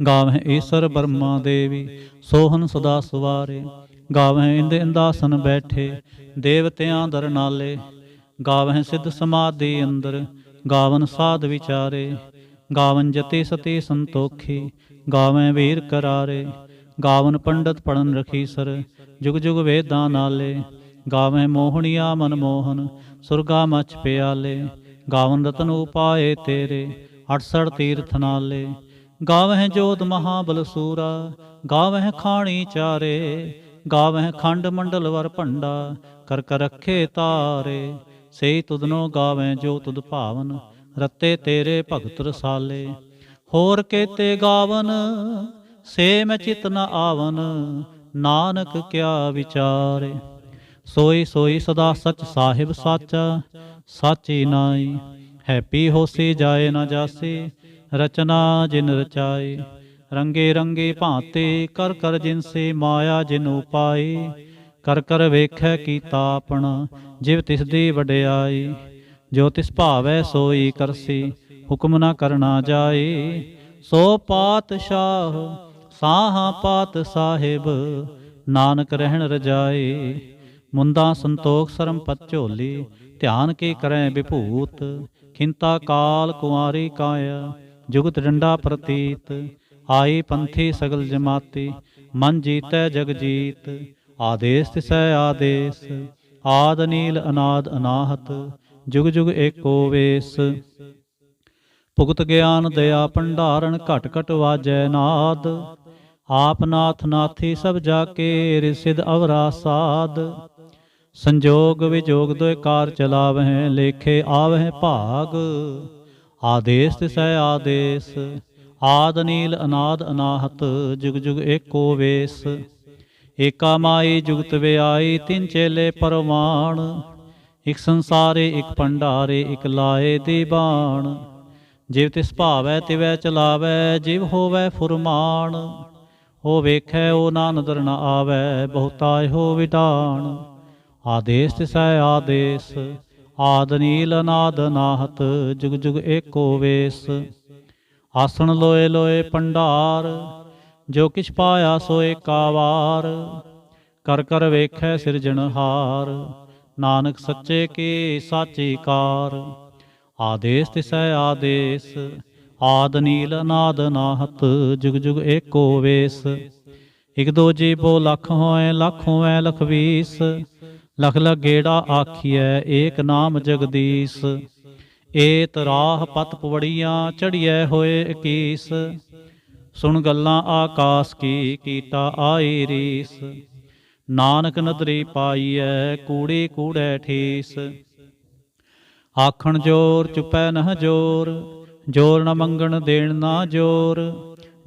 Speaker 1: ਗਾਵਹਿ ਈਸਰ ਬਰਮਾ ਦੇਵੀ, ਸੋਹਨ ਸਦਾ ਸਵਾਰੇ। ਗਾਵਹਿ ਇੰਦ ਇੰਦਾਸਨ ਬੈਠੇ, ਦੇਵਤਿਆਂ ਦਰ ਨਾਲੇ। ਗਾਵਹਿ ਸਿੱਧ ਸਮਾਧੀ ਅੰਦਰ, ਗਾਵਨ ਸਾਧ ਵਿਚਾਰੇ। ਗਾਵਨ ਜਤੀ ਸਤੀ ਸੰਤੋਖੀ, ਗਾਵੈ ਵੀਰ ਕਰਾਰੇ। ਗਾਵਨ ਪੰਡਤ ਪੜਨ ਰਖੀਸਰ, ਜੁਗ ਜੁਗ ਵੇਦਾਂ ਨਾਲੇ। ਗਾਵੈ ਮੋਹਣੀਆ ਮਨ ਮੋਹਨ, ਸੁਰਗਾ ਮਚ ਪਿਆਲੇ। ਗਾਵਨ ਰਤਨ ਉਪਾਏ ਤੇਰੇ, 68 ਤੀਰਥ ਨਾਲੇ। ਗਾਵਹਿ ਜੋਤ ਮਹਾਬਲ ਸੂਰਾ, ਗਾਵਹਿ ਖਾਣੀ ਚਾਰੇ। ਗਾਵਹਿ ਖੰਡ ਮੰਡਲ ਵਰ ਭੰਡਾ, ਕਰ ਕਰ ਰੱਖੇ ਤਾਰੇ। ਸਈ ਤੁਧਨੋ ਗਾਵਹਿ ਜੋ ਤੁਧ ਭਾਵਨ, ਰਤੇ ਤੇਰੇ ਭਗਤ ਰਸਾਲੇ। ਹੋਰ ਕੇਤੇ ਗਾਵਨ ਸੇ ਮੈਂ ਚਿਤ ਨ ਆਵਨ, ਨਾਨਕ ਕਿਆ ਵਿਚਾਰੇ। ਸੋਈ ਸੋਈ ਸਦਾ ਸਚ ਸਾਹਿਬ ਸਾਚਾ, ਸਾਚੀ ਨਾਈ। ਹੈਪੀ ਹੋਸੀ ਜਾਏ ਨਾ ਜਾਸੀ, ਰਚਨਾ ਜਿਨ ਰਚਾਈ। ਰੰਗੇ ਰੰਗੇ ਭਾਂਤੇ ਕਰ ਕਰ ਜਿਨਸੇ, ਮਾਇਆ ਜਿਨੁ ਪਾਈ। ਕਰ ਕਰ ਵੇਖੈ ਕੀਤਾ ਆਪਣਾ, ਜਿਵ ਤਿਸ ਦੀ ਵਡਿਆਈ। ਜੋ ਤਿਸ ਭਾਵੈ ਸੋਈ ਕਰਸੀ, ਹੁਕਮ ਨਾ ਕਰਨਾ ਜਾਏ। ਸੋ ਪਾਤਸ਼ਾਹ ਸਾਹਾਂ ਪਾਤ ਸਾਹਿਬ, ਨਾਨਕ ਰਹਿਣ ਰਜਾਏ। ਮੁੰਦਾ ਸੰਤੋਖ ਸਰਮ ਪਤ ਝੋਲੀ, ਧਿਆਨ ਕੀ ਕਰੈ ਵਿਭੂਤ। ਖਿੰਤਾ ਕਾਲ ਕੁਆਰੀ ਕਾਇਆ, ਜੁਗਤ ਡੰਡਾ ਪ੍ਰਤੀਤ। ਆਈ ਪੰਥੀ ਸਗਲ ਜਮਾਤੀ, ਮਨ ਜੀਤੈ ਜਗ ਜੀਤ। ਆਦੇਸ ਤਿਸੈ ਆਦੇਸ, ਆਦ ਨੀਲ ਅਨਾਦ ਅਨਾਹਤ। ਜੁਗ ਜੁਗ ਏਕੋ ਵੇਸ। ਭੁਗਤ ਗਿਆਨ ਦਇਆ ਭੰਡਾਰਨ, ਘਟ ਘਟ ਵਾਜੈ ਨਾਦ। ਆਪ ਨਾਥ ਨਾਥੀ ਸਭ ਜਾ ਕੇ, ਰਿਸਿਦ ਅਵਰਾ ਸਾਧ। ਸੰਜੋਗ ਵਿਜੋਗ ਦੋਇ ਕਾਰ ਚਲਾਵਹਿ, ਲੇਖੇ ਆਵਹਿ ਭਾਗ। ਆਦੇਸ ਤਿਸੈ ਆਦੇਸ, ਆਦ ਨੀਲ ਅਨਾਦ ਅਨਾਹਤ। ਜੁਗ ਜੁਗ ਏਕੋ ਵੇਸ। ਏਕਾ ਮਾਈ ਜੁਗਤ ਵਿਆਈ, ਤਿੰਨ ਚੇਲੇ ਪਰਵਾਣ। ਇਕ ਸੰਸਾਰੇ ਇਕ ਭੰਡਾਰੇ, ਇਕ ਲਾਏ ਦੀ ਬਾਣ। ਜਿਵ ਤਿਸ ਭਾਵੈ ਤਿਵੈ ਚਲਾਵੈ, ਜਿਵ ਹੋਵੈ ਫੁਰਮਾਨ। ਉਹ ਵੇਖੈ ਉਹ ਨਾ ਨਦਰ ਨ ਆਵੈ, ਬਹੁਤਾ ਇਹੋ ਵਿਡਾਣ। ਆਦੇਸ ਤਿਸੈ ਆਦੇਸ, ਆਦ ਨੀਲ ਅਨਾਦ ਅਨਾਹਤ। ਜੁਗ ਜੁਗ ਏਕੋ ਵੇਸ। ਆਸਣ ਲੋਏ ਲੋਏ ਭੰਡਾਰ, ਜੋ ਕਿਛ ਪਾਇਆ ਸੋ ਏਕਾ ਵਾਰ। ਕਰ ਕਰ ਵੇਖੈ ਸਿਰਜਣਹਾਰ, ਨਾਨਕ ਸੱਚੇ ਕੀ ਸਾਚੀ ਕਾਰ। ਆਦੇਸ ਤਿਸੈ ਆਦੇਸ, ਆਦ ਨੀਲ ਅਨਾਦ ਅਨਾਹਤ। ਜੁਗ ਜੁਗ ਏਕੋ ਵੇਸ। ਇਕ ਦੋ ਜੀਬੋ ਲਖ ਹੋਏ, ਲਖ ਹੋਵੈ ਲਖ ਵੀਸ। ਲਖ ਲਖ ਗੇੜਾ ਆਖੀਐ, ਏਕ ਨਾਮ ਜਗਦੀਸ। ਏਤ ਰਾਹ ਪਤ ਪਵੜੀਆਂ, ਚੜੀਐ ਹੋਏ ਇਕੀਸ। ਸੁਣ ਗੱਲਾਂ ਆਕਾਸ ਕੀ, ਕੀਟਾ ਆਈ ਰੀਸ। ਨਾਨਕ ਨਦਰੀ ਪਾਈਐ, ਕੂੜੀ ਕੂੜੈ ਠੀਸ। ਆਖਣ ਜੋਰ ਚੁਪੈ ਨਹ ਜੋਰ, ਜੋਰ ਨ ਮੰਗਣ ਦੇਣ ਨਾ ਜੋਰ।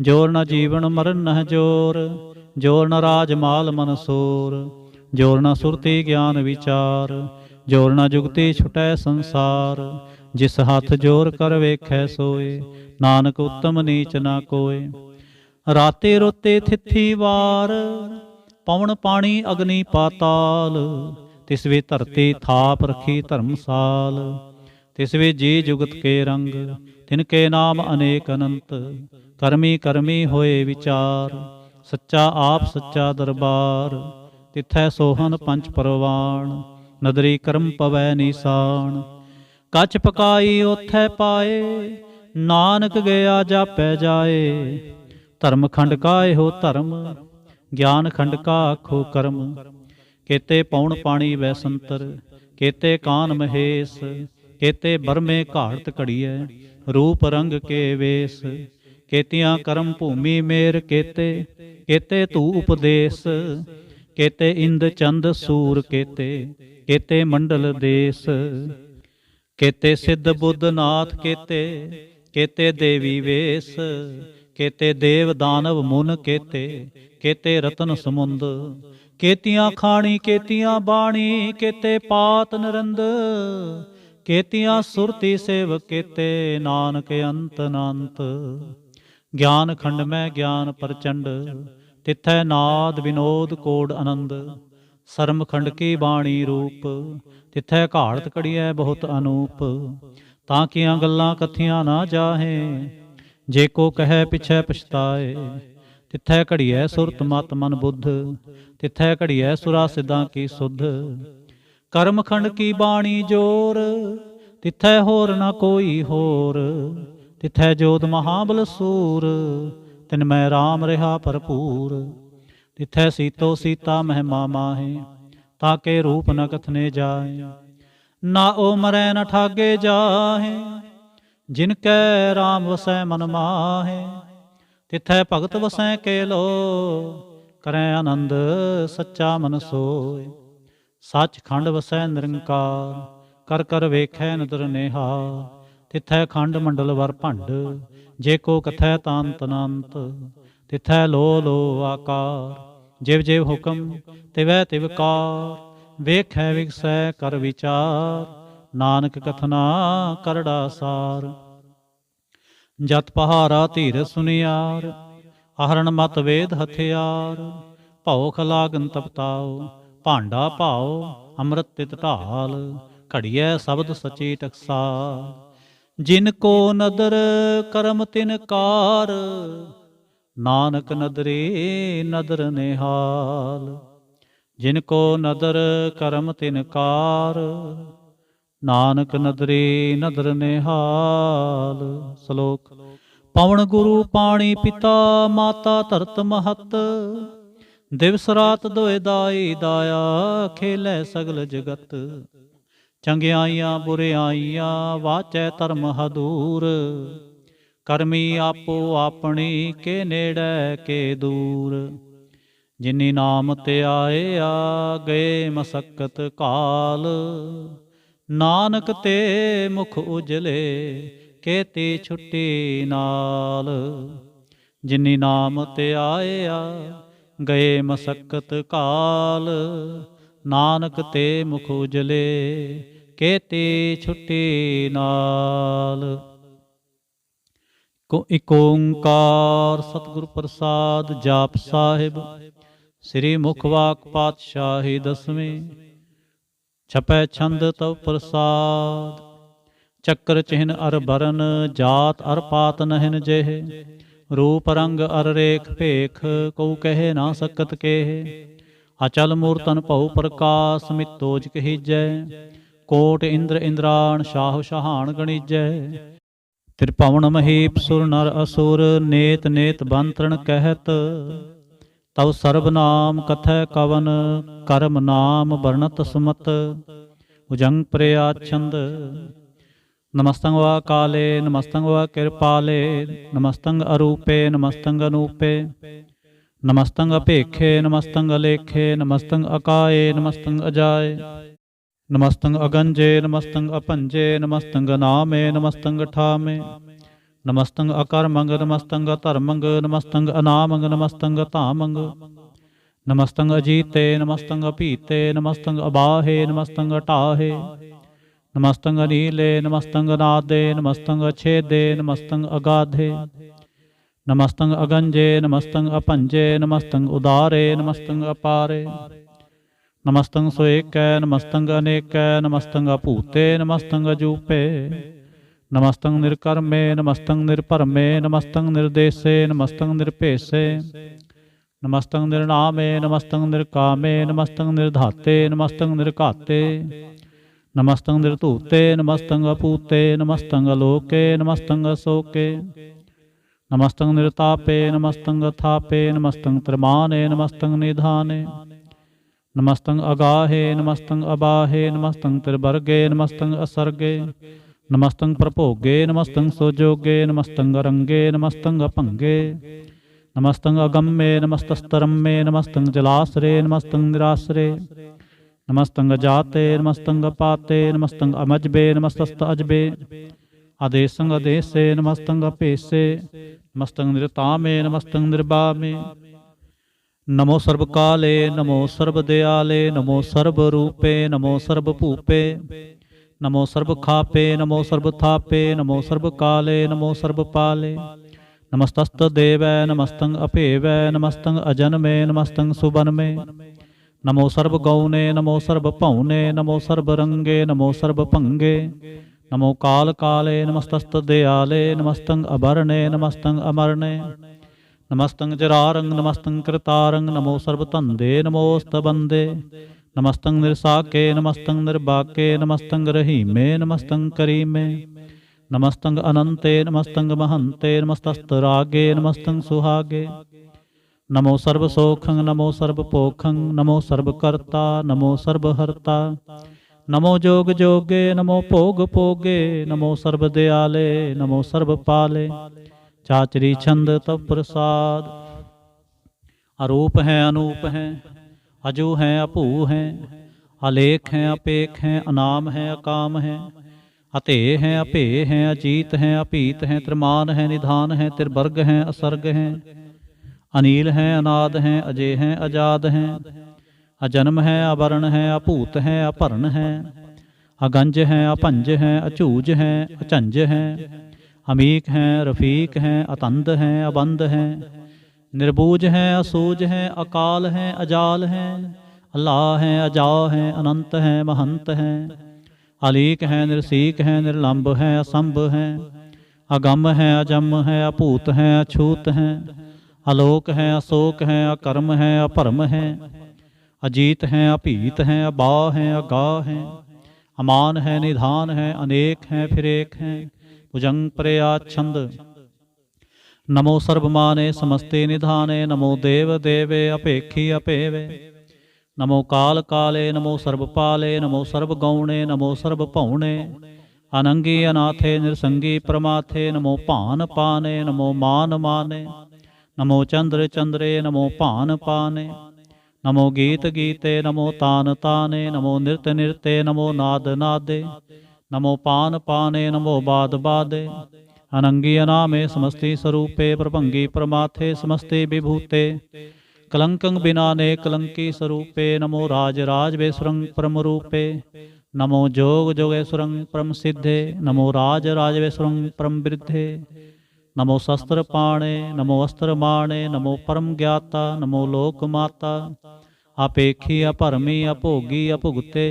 Speaker 1: ਜੋਰ ਨ ਜੀਵਨ ਮਰਨ ਨਹ ਜੋਰ, ਜੋਰ ਨ ਰਾਜ ਮਾਲ ਮਨਸੂਰ। ਜੋਰ ਨ ਸੁਰਤੀ ਗਿਆਨ ਵਿਚਾਰ, ਜੋਰ ਨ ਜੁਗਤੀ ਛੁਟੈ ਸੰਸਾਰ। ਜਿਸ ਹੱਥ ਜੋਰ ਕਰ ਵੇਖੈ ਸੋਏ, ਨਾਨਕ ਉੱਤਮ ਨੀਚ ਨਾ ਕੋਏ। ਰਾਤੇ ਰੋਤੇ ਥਿੱਥੀ ਵਾਰ, ਪਵਨ ਪਾਣੀ ਅਗਨੀ ਪਾਤਾਲ। ਤਿਸ ਵੇ ਧਰਤੀ ਥਾਪ ਰਖੀ ਧਰਮਸਾਲ। ਤਿਸ ਵੇ ਜੀ ਜੁਗਤ ਕੇ ਰੰਗ, ਤਿਨ ਕੇ ਨਾਮ ਅਨੇਕ ਅਨੰਤ। ਕਰਮੀ ਕਰਮੀ ਹੋਏ ਵਿਚਾਰ, ਸੱਚਾ ਆਪ ਸੱਚਾ ਦਰਬਾਰ। ਤਿਥੈ ਸੋਹਨ ਪੰਚ ਪਰਵਾਣ, ਨਦਰੀ ਕਰਮ ਪਵੈ ਨੀਸਾਨ। ਕੱਚ ਪਕਾਈ ਓਥੈ ਪਾਏ, ਨਾਨਕ ਗਿਆ ਜਾਪੈ ਜਾਏ। ਧਰਮ ਖੰਡ ਕਾ ਇਹੋ ਧਰਮ, ਗਿਆਨ ਖੰਡ ਕਾ ਆਖੋ ਕਰਮ। ਕੇਤੇ ਪੌਣ ਪਾਣੀ ਵੈ ਸੰਤਰ, ਕੇਤੇ ਕਾਨ ਮਹੇਸ਼। ਕੇਤੇ ਬਰਮੇ ਘਾੜਤ ਘੜੀਐ, ਰੂਪ ਰੰਗ ਕੇ ਵੇਸ। ਕੇਤੀਆਂ ਕਰਮ ਭੂਮੀ ਮੇਰ ਕੇਤੇ, ਕੇਤੇ ਧੂ ਉਪਦੇਸ। ਕੇਤੇ ਇੰਦ ਚੰਦ ਸੂਰ ਕੇਤੇ, ਕੇਤੇ ਮੰਡਲ ਦੇਸ। ਕੇਤੇ ਸਿੱਧ ਬੁੱਧ ਨਾਥ ਕੇਤੇ, ਕੇਤੇ ਦੇਵੀ ਵੇਸ। ਕੇਤੇ ਦੇਵ ਦਾਨਵ ਮੁਨ ਕੇਤੇ, ਕੇਤੇ ਰਤਨ ਸਮੁੰਦ। ਕੇਤੀਆਂ ਖਾਣੀ ਕੇਤੀਆਂ ਬਾਣੀ, ਕੇਤੇ ਪਾਤ ਨਰੰਦ। ਕੇਤੀਆਂ ਸੁਰਤੀ ਸੇਵ ਕੇਤੇ, ਨਾਨਕ ਅੰਤ ਅਨੰਤ। ਗਿਆਨ ਖੰਡ ਮੈਂ ਗਿਆਨ ਪ੍ਰਚੰਡ, ਤਿਥੈ ਨਾਦ ਵਿਨੋਦ ਕੋਡ ਆਨੰਦ। ਸਰਮ ਖੰਡ ਕੀ ਬਾਣੀ ਰੂਪ, ਤਿਥੈ ਘਾੜਤ ਘੜੀਐ ਬਹੁਤ ਅਨੂਪ। ਤਾਂ ਕੀਆਂ ਗੱਲਾਂ ਕਥੀਆਂ ਨਾ ਜਾਹੇ, ਜੇ ਕੋ ਕਹੈ ਪਿਛੈ ਪਛਤਾਏ। ਤਿਥੈ ਘੜੀਐ ਸੁਰਤ ਮਤ ਮਨ ਬੁੱਧ, ਤਿਥੈ ਘੜੀਐ ਸੁਰਾ ਸਿੱਧਾਂ ਕੀ ਸੁਧ। ਕਰਮ ਖੰਡ ਕੀ ਬਾਣੀ ਜੋਰ, ਤਿਥੈ ਹੋਰ ਨਾ ਕੋਈ ਹੋਰ। ਤਿਥੈ ਜੋਧ ਮਹਾਬਲ ਸੂਰ, ਤਿਨ ਮੈਂ ਰਾਮ ਰਿਹਾ ਭਰਪੂਰ। ਤਿਥੈ ਸੀਤੋ ਸੀਤਾ ਮਹਿਮਾ ਮਾਹੇ, ਤਾਕੇ ਰੂਪ ਨ ਕਥਨੇ ਜਾਏ। ਨਾ ਓ ਮਰੈ ਨ ਠਾਗੇ ਜਾਹੇ, ਜਿਨ ਕੈ ਰਾਮ ਵਸੈ ਮਨ ਮਾਹੇ। ਤਿਥੈ ਭਗਤ ਵਸੈ ਕੇ ਲੋ, ਕਰੈ ਆਨੰਦ ਸੱਚਾ ਮਨ ਸੋਇ। ਸੱਚਖੰਡ ਵਸੈ ਨਿਰੰਕਾਰ, ਕਰ ਕਰ ਵੇਖੈ ਨਦਰ ਨਿਹਾਲ। ਤਿਥੈ ਖੰਡ ਮੰਡਲ ਵਰ ਭੰਡ, ਜੇ ਕੋ ਕਥੈ ਤਾਂਤ ਅਨੰਤ। ਤਿਥੈ ਲੋ ਲੋ ਆਕਾਰ, ਜਿਵ ਜਿਵ ਹੁਕਮ ਤਿਵੈ ਤਿਵ ਕਾਰ। ਵੇਖੈ ਵਿਗਸੈ ਕਰ ਵਿਚਾਰ, ਨਾਨਕ ਕਥਨਾ ਕਰੜਾ ਸਾਰ। ਜਤ ਪਹਾਰਾ ਧੀਰ ਸੁਨਿਆਰ, ਆਹਰਣ ਮਤ ਵੇਦ ਹਥਿਆਰ। ਭਉਖ ਲਾਗਨ ਤਪਤਾਉ, ਭਾਂਡਾ ਭਾਉ ਅੰਮ੍ਰਿਤ ਤਿਤ ਢਾਲ। ਘੜੀਐ ਸ਼ਬਦ ਸਚੀ ਟਕਸਾਲ, ਜਿਨ ਕੋ ਨਦਰ ਕਰਮ ਤਿਨ ਕਾਰ। ਨਾਨਕ ਨਦਰੀ ਨਦਰ ਨਿਹਾਲ, ਜਿਨ ਕੋ ਨਦਰ ਕਰਮ ਤਿਨ ਕਾਰ। ਨਾਨਕ ਨਦਰੀ ਨਦਰ ਨਿਹਾਲ। ਸ਼ਲੋਕ। ਪਵਨ ਗੁਰੂ ਪਾਣੀ ਪਿਤਾ, ਮਾਤਾ ਧਰਤ ਮਹਤ। ਦਿਵਸ ਰਾਤ ਦੋਇ ਦਾਈ ਦਾਇਆ, ਖੇਲੇ ਸਗਲ ਜਗਤ। ਚੰਗਿਆਈਆਂ ਬੁਰਿਆਈਆਂ, ਵਾਚੈ ਧਰਮ ਹਦੂਰ। ਕਰਮੀ ਆਪੋ ਆਪਣੀ, ਕੇ ਨੇੜੇ ਕੇ ਦੂਰ। ਜਿਨੀ ਨਾਮ ਤੇ ਆਏ ਆ, ਗਏ ਮਸਕਤ ਕਾਲ। ਨਾਨਕ ਤੇ ਮੁਖ ਉਜਲੇ, ਕੇਤੀ ਛੁੱਟੀ ਨਾਲ। ਜਿਨੀ ਨਾਮ ਤੇ ਆਏ ਆ, ਗਏ ਮਸਕਤ ਕਾਲ। ਨਾਨਕ ਤੇ ਮੁਖ ਉਜਲੇ, ਕੇਤੀ ਛੁੱਟੀ ਨਾਲ। ਇਕ ਓੰਕਾਰ ਸਤਿਗੁਰ ਪ੍ਰਸਾਦ। ਜਾਪ ਸਾਹਿਬ। ਸ੍ਰੀ ਮੁਖ ਵਾਕ ਪਾਤਸ਼ਾਹੀ ਦਸਵੇਂ। ਛਪੈ ਛੰਦ ਤਵ ਪ੍ਰਸਾਦ, ਚੱਕਰ ਚਿਹਨ ਅਰ ਬਰਨ। ਜਾਤ ਅਰ ਪਾਤ ਨਹਿਨ ਜਿਹੇ, ਰੂਪ ਰੰਗ ਅਰ ਰੇਖ ਭੇਖ। ਕਉ ਕਹਿ ਨਾ ਸਕਤ ਕੇਹ, ਅਚਲ ਮੂਰਤਨ ਭਉ ਪ੍ਰਕਾਸ਼। ਮਿਤੋਜ ਕਹੀਜੈ, ਕੋਟ ਇੰਦਰ ਇੰਦਰਾਣ। ਸ਼ਾਹ ਸ਼ਹਾਨ ਗਣੀਜੈ, ਤ੍ਰਿਭੁਵਨ ਮਹੀਪ ਸੁਰ ਨਰ ਅਸੁਰ। ਨੇਤ ਨੇਤ ਬੰਤਰਣ ਕਹਿਤ, ਤਵ ਸਰਬ ਨਾਮ ਕਥੈ ਕਵਨ। ਕਰਮ ਨਾਮ ਵਰਣਤ ਸੁਮਤ, ਭੁਜੰਗ ਪ੍ਰਿਆ ਛੰਦ। ਨਮਸਤੰ ਵਾ ਕਾਲੇ, ਨਮਸਤੰ ਵਾ ਕਿਰਪਾਲੇ। ਨਮਸਤੰ ਅਰੂਪੇ, ਨਮਸਤੰ ਅਨੂਪੇ। ਨਮਸਤੰ ਅਭੇਖੇ, ਨਮਸਤੰ ਅਲੇਖੇ। ਨਮਸਤੰ ਅਕਾਏ, ਨਮਸਤੰ ਅਜਾਏ। ਨਮਸਤੰ ਅਗੰਜੇ, ਨਮਸਤੰ ਅਭੰਜੇ। ਨਮਸਤੰ ਅਨਾਮੇ, ਨਮਸਤੰ ਠਾਮੇ। ਨਮਸਤੰ ਅਕਰਮੰਗ, ਨਮਸਤੰ ਧਰਮੰਗ। ਨਮਸਤੰ ਅਨਾਮੰਗ, ਨਮਸਤੰ ਧਾਮੰਗ। ਨਮਸਤੰ ਅਜੀਤੇ, ਨਮਸਤੰ ਅਭੀਤੇ। ਨਮਸਤੰ ਅਬਾਹੇ, ਨਮਸਤੰ ਢਾਹੇ। ਨਮਸਤੰ ਅਨੀਲੇ, ਨਮਸਤੰ ਅਨਾਦੇ। ਨਮਸਤੰ ਅਛੇਦੇ, ਨਮਸਤੰ ਅਗਾਧੇ। ਨਮਸਤੰ ਅਗੰਜੇ, ਨਮਸਤੰ ਅਭੰਜੇ। ਨਮਸਤੰ ਉਦਾਰੇ, ਨਮਸਤੰ ਅਪਾਰੇ। ਨਮਸਤੰ ਸੋਏਕੈ, ਨਮਸਤੰ ਅਨੇਕੈ। ਨਮਸਤੰ ਅਭੂਤੇ, ਨਮਸਤੰ ਅਜੂਪੇ। ਨਮਸਤੰ ਨਿਰਕਰਮੇ, ਨਮਸਤੰ ਨਿਰਭਰਮੇ। ਨਮਸਤੰ ਨਿਰਦੇਸੇ, ਨਮਸਤੰ ਨਿਰਭੇਸੇ। ਨਮਸਤੰ ਨਿਰਨਾਮੇ, ਨਮਸਤੰ ਨਿਰਕਾਮੇ। ਨਮਸਤੰ ਨਿਰਧਾਤੇ, ਨਮਸਤੰ ਨਿਰਘਾਤੇ। ਨਮਸਤੰ ਨਿਰਧੂਤੇ, ਨਮਸਤੰ ਅਪੂਤੇ। ਨਮਸਤੰ ਅਲੋਕੇ, ਨਮਸਤੰ ਅਸੋਕੇ। ਨਮਸਤੰ ਨਿਰਤਾਪੇ, ਨਮਸਤੰ ਅਥਾਪੇ। ਨਮਸਤੰ ਤ੍ਰਿਮਾਨੇ, ਨਮਸਤੰ ਨਿਧਾਨੇ। ਨਮਸਤੰ ਅਗਾਹੇ, ਨਮਸਤੰ ਅਬਾਹੇ। ਨਮਸਤੰ ਤ੍ਰਿਵਰਗੇ, ਨਮਸਤੰ ਅਸਰਗੇ। ਨਮਸਤੰ ਪ੍ਰਭੋਗੇ, ਨਮਸਤੰ ਸੋਜੋਗੇ। ਨਮਸਤੰ ਅਰੰਗੇ, ਨਮਸਤੰ ਅਭੰਗੇ। ਨਮਸਤੰ ਅਗੰਮੇ, ਨਮਸਤਸਤਰੰਮੇ। ਨਮਸਤੰ ਜਲਾਸਰੇ, ਨਮਸਤੰ ਨਿਰਾਸਰੇ। ਨਮਸਤੰ ਅਜਾਤੇ, ਨਮਸਤੰ ਅਪਾਤੇ। ਨਮਸਤੰ ਅਮਜਬੇ, ਨਮਸਤਸਤ ਅਜਬੇ। ਆਦੇਸੰ ਅਦੇਸੇ, ਨਮਸਤੰ ਅਭੇਸੇ। ਨਮਸਤੰ ਨਿਰਤਾਮੇ, ਨਮਸਤੰ ਨਿਰਬਾਮੇ। ਨਮੋ ਸਰਬ ਕਾਲੇ, ਨਮੋ ਸਰਬ ਦਿਆਲੇ। ਨਮੋ ਸਰਬ ਰੂਪੇ, ਨਮੋ ਸਰਬ ਭੂਪੇ। ਨਮੋ ਸਰਬ ਖਾਪੇ, ਨਮੋ ਸਰਬ ਥਾਪੇ। ਨਮੋ ਸਰਬ ਕਾਲੇ, ਨਮੋ ਸਰਬ ਪਾਲੇ। ਨਮਸਤਸਤ ਦੇਵੈ, ਨਮਸਤੰ ਅਭੇਵੈ। ਨਮਸਤੰ ਅਜਨਮੇ, ਨਮਸਤੰ ਸੁਬਨਮੇ। ਨਮੋ ਸਰਬ ਗੌਨੇ, ਨਮੋ ਸਰਬ ਭਉਨੇ। ਨਮੋ ਸਰਬ ਰੰਗੇ, ਨਮੋ ਸਰਬ ਭੰਗੇ। ਨਮੋ ਕਾਲ ਕਾਲੇ, ਨਮਸਤਸਤ ਦਿਆਲੇ। ਨਮਸਤੰ ਅਬਰਣੇ, ਨਮਸਤੰ ਅਮਰਣੇ। ਨਮਸਤੰ ਜਰਾਰੰਗ, ਨਮਸਤੰ ਕਰਤਾਰੰਗ। ਨਮੋ ਸਰਬ ਧੰਦੇ, ਨਮੋਸਤ ਬੰਦੇ। ਨਮਸਤੰ ਨਿਰਸਾਕੇ, ਨਮਸਤੰ ਨਿਰਬਾਕੇ। ਨਮਸਤੰ ਰਹੀਮੇ, ਨਮਸਤੰ ਕਰੀਮੇ। ਨਮਸਤੰ ਅਨੰਤੇ, ਨਮਸਤੰ ਮਹੰਤੇ। ਨਮਸਤਸਤ ਰਾਗੇ, ਨਮਸਤੰ ਸੁਹਾਗੇ। ਨਮੋ ਸਰਬ ਸੋਖੰ, ਨਮੋ ਸਰਬ ਭੋਖੰ। ਨਮੋ ਸਰਬ ਕਰਤਾ, ਨਮੋ ਸਰਬ ਹਰਤਾ। ਨਮੋ ਜੋਗ ਜੋਗੇ, ਨਮੋ ਭੋਗ ਭੋਗੇ। ਨਮੋ ਸਰਬ ਦਿਆਲੇ, ਨਮੋ ਸਰਬ ਪਾਲੇ। ਚਾਚਰੀ ਛੰਦ ਤਵ ਪ੍ਰਸਾਦ। अरूप हैं अनूप हैं, अजू हैं अभू हैं, अलेख हैं अपेख हैं, अनाम हैं अकाम हैं, अतेय हैं अपेय हैं, अजीत हैं अपीत हैं, त्रिमान हैं निधान हैं, त्रिवर्ग हैं असर्ग हैं, अनील हैं अनाद हैं, अजय हैं अजाद हैं, अजन्म हैं अवर्ण हैं, अपूत हैं अपर्ण हैं, अगंज हैं अपंज हैं, अचूज हैं अचंज हैं, अमीक हैं रफीक हैं, अतंद हैं अबंद हैं, निर्बूज हैं असूज हैं, अकाल हैं अजाल हैं, अल्लाह हैं अजा हैं, अनंत हैं महंत हैं, अलीक हैं निर्सीक हैं, निर्लंब हैं असंभ हैं, अगम हैं अजम हैं, अपूत हैं अछूत हैं, अलोक हैं अशोक हैं, अकर्म हैं अपरम हैं, अजीत हैं अपीत हैं, अबा हैं अगा हैं, अमान है निधान है, अनेक हैं फिर एक हैं, भुजंग प्रयाच्छंद। नमो सर्वमाने समस्ते निधाने, नमो देव देवे अपेक्षी अपेवे, नमो काल काले, नमो सर्वपाले, नमो सर्वगौणे, नमो सर्वपौणे, अनंगी अनाथे निरसंगी प्रमाथे, नमो पान पाने, नमो मान माने, नमो चंद्र चंद्रे, नमो पान पाने, नमो गीत गीते, नमो तान ताने, नमो नृत्य नृत्य, नमो नाद नादे, नमो पान पाने, नमो बाद बादे, अनंगी अनामे समस्ति स्वरूपे, प्रभंगी प्रमाथे समस्ते विभूते, कलंकं बिनाने कलंकी स्वरूपे, नमो राज राज वेश्वरं परम रूपे, नमो जोग जोगेश्वरं परम सिद्धे, नमो राज राज वेश्वरं परम वृद्धे, नमो शस्त्र पाणे, नमो अस्त्र माणे, नमो परम ज्ञाता, नमो लोक माता, अपेक्षी अपरमी अभोगी अभुगते,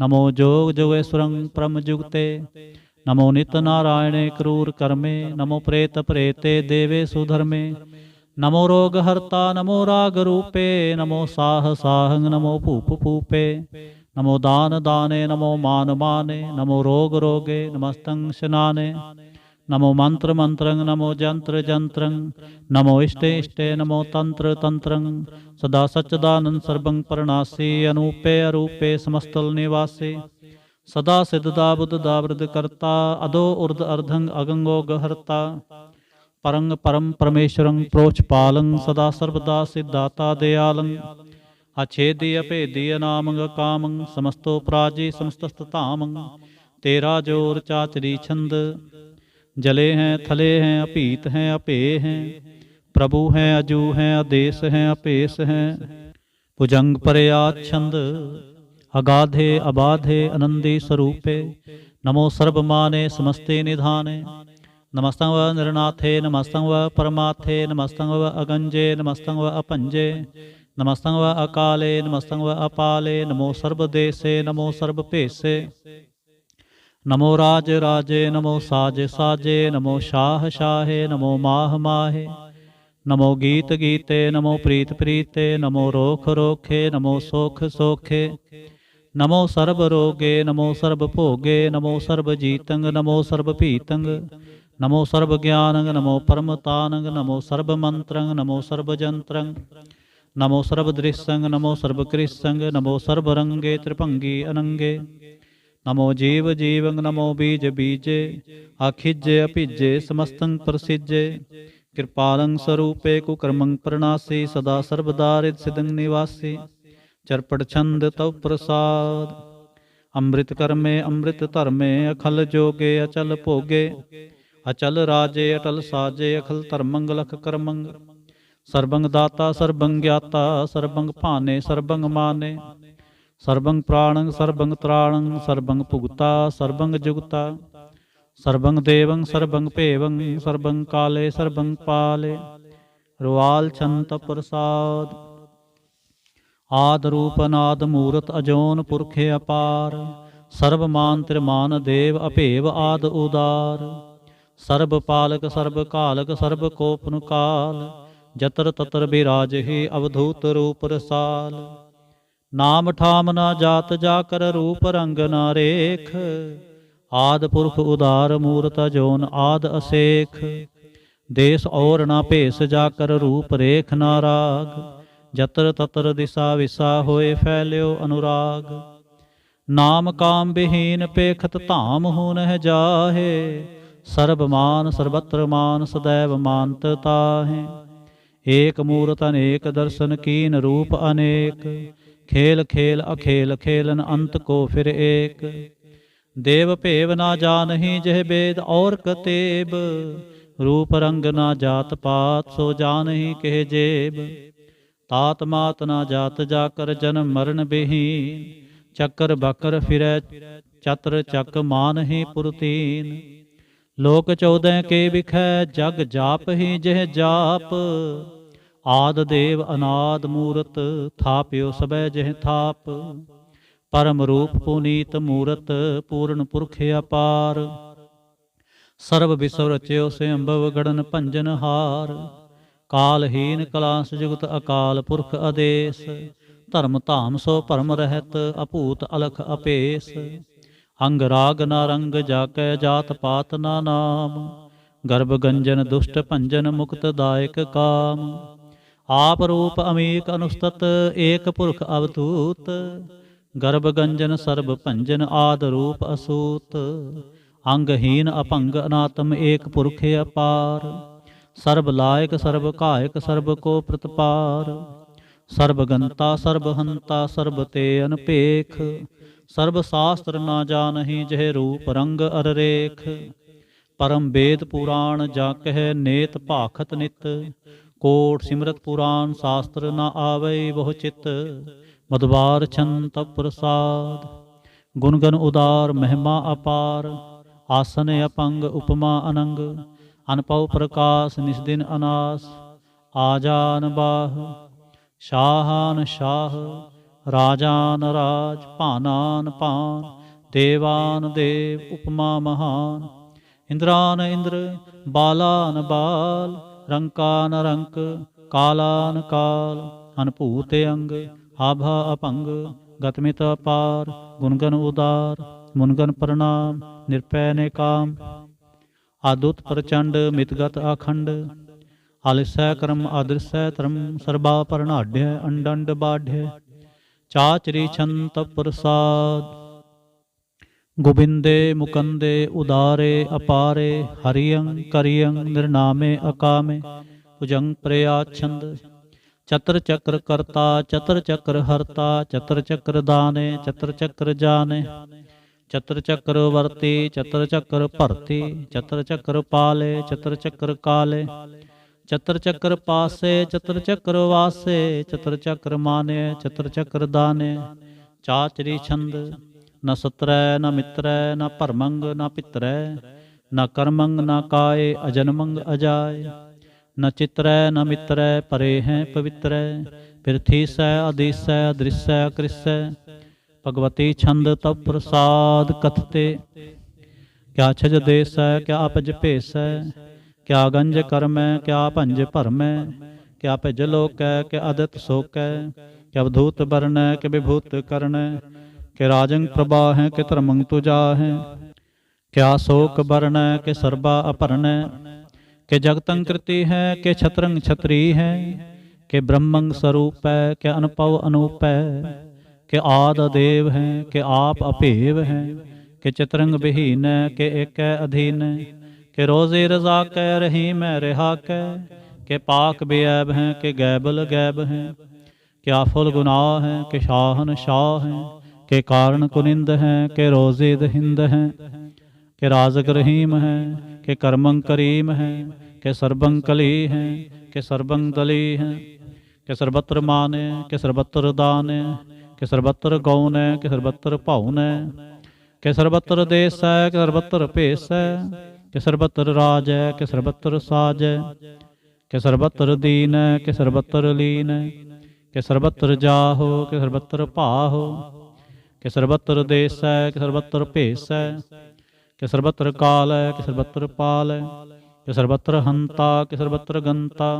Speaker 1: नमो जोग जोगेश्वरं परम जुगते, नमो नित नारायणे क्रूर कर्मे, नमो प्रेत प्रेते देवे सुधर्मे, नमो रोग हर्ता, नमो राग रूपे, नमो साह साहंग, नमो भूप भूपे, नमो दान दाने, नमो मान माने, नमो रोग रोगे, नमस्तं शनाने, नमो मंत्र मंत्रं, नमो जंत्र जंत्रं, नमो इष्टे इष्टे, नमो तंत्र तंत्रं, सदा सच्चिदानंद सर्वं परनासी, अनूपे अरूपे समस्तल निवासी, सदा सिद्धदा बुद्धदा वृद्ध कर्ता, अदो उर्ध अर्धंग अगंगो गहर्ता, परंग परम परमेश्वरं प्रोचपालं, सदा सर्वदा सिद्धाता दयालं, अच्छेदी अभेदी अनामंग कामं, समस्तो प्राजी समस्तस्तामं, तेरा जोर चाचरी छंद, जले हैं थले हैं अपीत हैं अपेय हैं, प्रभु हैं अजू हैं आदेश हैं अपेश हैं, भुजंग परयाच्छंद, अगाधे अबाधे आनंदी स्वरूपे, नमो सर्वमाने समस्ते निधाने, नमस्तं व निर्नाथे, नमस्तं व परमाथे, नमस्तं व अगंजे, नमस्तं व अपंजे, नमस्तं व अकाले, नमस्तं व अपाले, नमो सर्वदेशे, नमो सर्वपेशे, नमो राज राजे, नमो साज साजे, नमो शाह शाहे, नमो माह माहे, नमो गीत गीते, नमो प्रीत प्रीते, नमो रोख रोखे, नमो सोख सोखे, नमो सर्व रोगे, नमो सर्व भोगे, नमो सर्व जीतंग, नमो सर्व पीतंग, नमो सर्व ज्ञानंग, नमो परमतानंग, नमो सर्व मंत्रंग, नमो सर्व जंत्रंग, नमो सर्व दृश्यंग, नमो सर्व कृष्यंग, नमो सर्व रंगे त्रिभंगी अनंगे, नमो जीव जीवंग, नमो बीज बीजे, अखिजे अभिजे समस्तंग प्रसिजे, कृपालं स्वरूपे कुकर्मं प्रणासी, सदा सर्वदा रिद सिद्धं निवासी, चरपट छंद तव प्रसाद, अमृत कर्मे अमृत धर्मे, अखल जोगे अचल भोगे, अचल राजे अटल साजे, अखल धर्मंग लख कर्मंग, सर्वंग दाता सर्वंग ज्ञाता, सर्वंग भाने सर्वंग माने, सर्वंग प्राणंग सर्वंग त्राणंग, सर्वंग भुगता सर्वंग जुगता, सर्वंग देवंग सर्वंग भेवंग, सर्वंग काले सर्वंग पाले, रुआल छंत प्रसाद, आद रूप अनाद मूरत अजोन पुरखे अपार, सर्वमान त्रिमान देव अभेव आद उदार, सर्व पालक सर्व कालक सर्व कोपन काल, जतर ततर बिराज ही अवधूत रूप रसाल, नाम ठाम ना जात जाकर रूप रंग ना रेख, आद पुरख उदार मूरत अजोन आद असेख, देश और ना भेष जाकर रूप रेख ना राग, जतर ततर दिशा विसा होए फैल्यो अनुराग, नाम काम विहीन पेखत धाम हो नह जाहे, सर्वमान सर्वत्र मान सदैव मानत ताहे, एक मूरत अनेक दर्शन कीन रूप अनेक। खेल खेल अखेल खेलन अंत को फिर एक। देव भेव ना जानहि जह वेद और कतेब। रूप रंग ना जात पात सो जानहि कह जेब। तात मात ना जात जाकर जन्म मरण बेहीन। चक्कर बकर फिरै चतर चक मानहि पुरतीन। लोक 14 के बिखै जग जाप ही जह जाप। आद देव अनाद मूरत थाप्यो सबै जह थाप। परम रूप पुनीत मूरत पूर्ण पुरख अपार। सर्व विश्व रच्यो स्वयंभव गणन भंजन हार। कालहीन कलांश जुगत अकाल पुरख आदेश। धर्म धाम सो भरम रहत अभूत अलख अपेस। अंग राग ना रंग जाकै जात पात ना नाम। गर्भ गंजन दुष्ट भंजन मुक्त दायक काम। आप रूप अमीक अनुस्तत एक पुरख अवधूत। गर्भ गंजन सर्ब भंजन आद रूप असूत। अंगहीन अपंग अनात्म एक पुरख अपार। सर्ब लायक सर्ब कायक सर्ब को प्रतपार। सर्ब गंता सर्ब हंता सर्ब ते अनपेख। सर्ब शास्त्र ना जानहि जह रूप रंग अररेख। परम वेद पुराण जाकह नेत भाखत नित। कोट सिमरत पुराण शास्त्र न आवै बहु चित। मधुबार छंत प्रसाद गुणगन उदार महिमा अपार। आसन अपंग उपमा अनंग। अनपव प्रकाश निस्दिन अनास। आजान बाह शाहान शाह। राजान राज पानान पान। देवान देव उपमा महान। इंद्रान इंद्र बालान बाल। रंकान रंक कालान काल। अनभूत अंग आभा अपंग। गतमित अपार गुणगन उदार। मुनगन प्रणाम निरपै ने काम। आदुत प्रचंड मितगत अखंड। आलिसै क्रम आदृसै धर्म। सर्बा परनाढ़ अंडंड बाढ़। चाचरी छंत प्रसाद गोविंदे मुकंदे उदारे अपारे। हरियं करियं निर्नामे अकामे। भुजंग प्रयाच्छंद चतर चक्र कर्ता। चतर चक्र हरता। चतर चक्र दाने चतर चक्र जाने। चतर चक्र वर्ती चतर चक्र भरती। चतर चक्र पाले चतर चक्र काले। चतर चक्र पासे चतर चक्र वासे। चतर चक्र माने चतर चक्र दाने। चाचरी छंद न सत्रय न मित्रय न भरमंग न पितरय। न कर्मंग न काय अजन्मंग अजाय। न चित्रय न मित्रय परे हैं पवित्र। पृथ्वी सै अधीसै अदृश्य कृष्य। भगवती छंद तब प्रसाद कथते। क्या छज देश है क्या अपज भेस है। क्या गंज कर्म है क्या भंज भरम है। क्या भज लोक है क्या अदित शोक है। क्या अवधूत वर्ण है क्या विभूत कर्ण है। के राजंग प्रभा है के धर्मंग तुजा है। क्या शोक वर्ण है के सर्बा अपर्ण है। के जगतंग कृति है के छत्रंग छत्री है। के ब्रह्मंग स्वरूप है के अनपव अनूप है। के आद देव हैं के आप अपेव हैं। के चित्रंग विहीन के एक अधीन। के रोजे रजा कै रही मैं रिहा कै। के पाक बेऐब हैं के गैबल गैब हैं। के आफुल गुनाह हैं के शाहन शाह हैं। के कारण कुनिंद हैं के रोजे दहिंद हैं। के राजक रहीम हैं के कर्मंग करीम हैं। के सर्बंग कली हैं के सर्बंग दली हैं। के सर्वत्र माने के सर्वत्र दाने। के सर्वत्र गौन है के सर्वत्र भाउन है। के सर्वत्र देश है के सर्वत्र भेस है। के सर्वत्र राज है के सर्वत्र साज है। के सर्वत्र दीन है के सर्वत्र लीन है। के सर्वत्र जाहो के सर्वत्र पाहो। के सर्वत्र देश है के सर्वत्र भेस है। के सर्वत्र काल है के सर्वत्र पाल है। के सर्वत्र हंता के सर्वत्र गंता।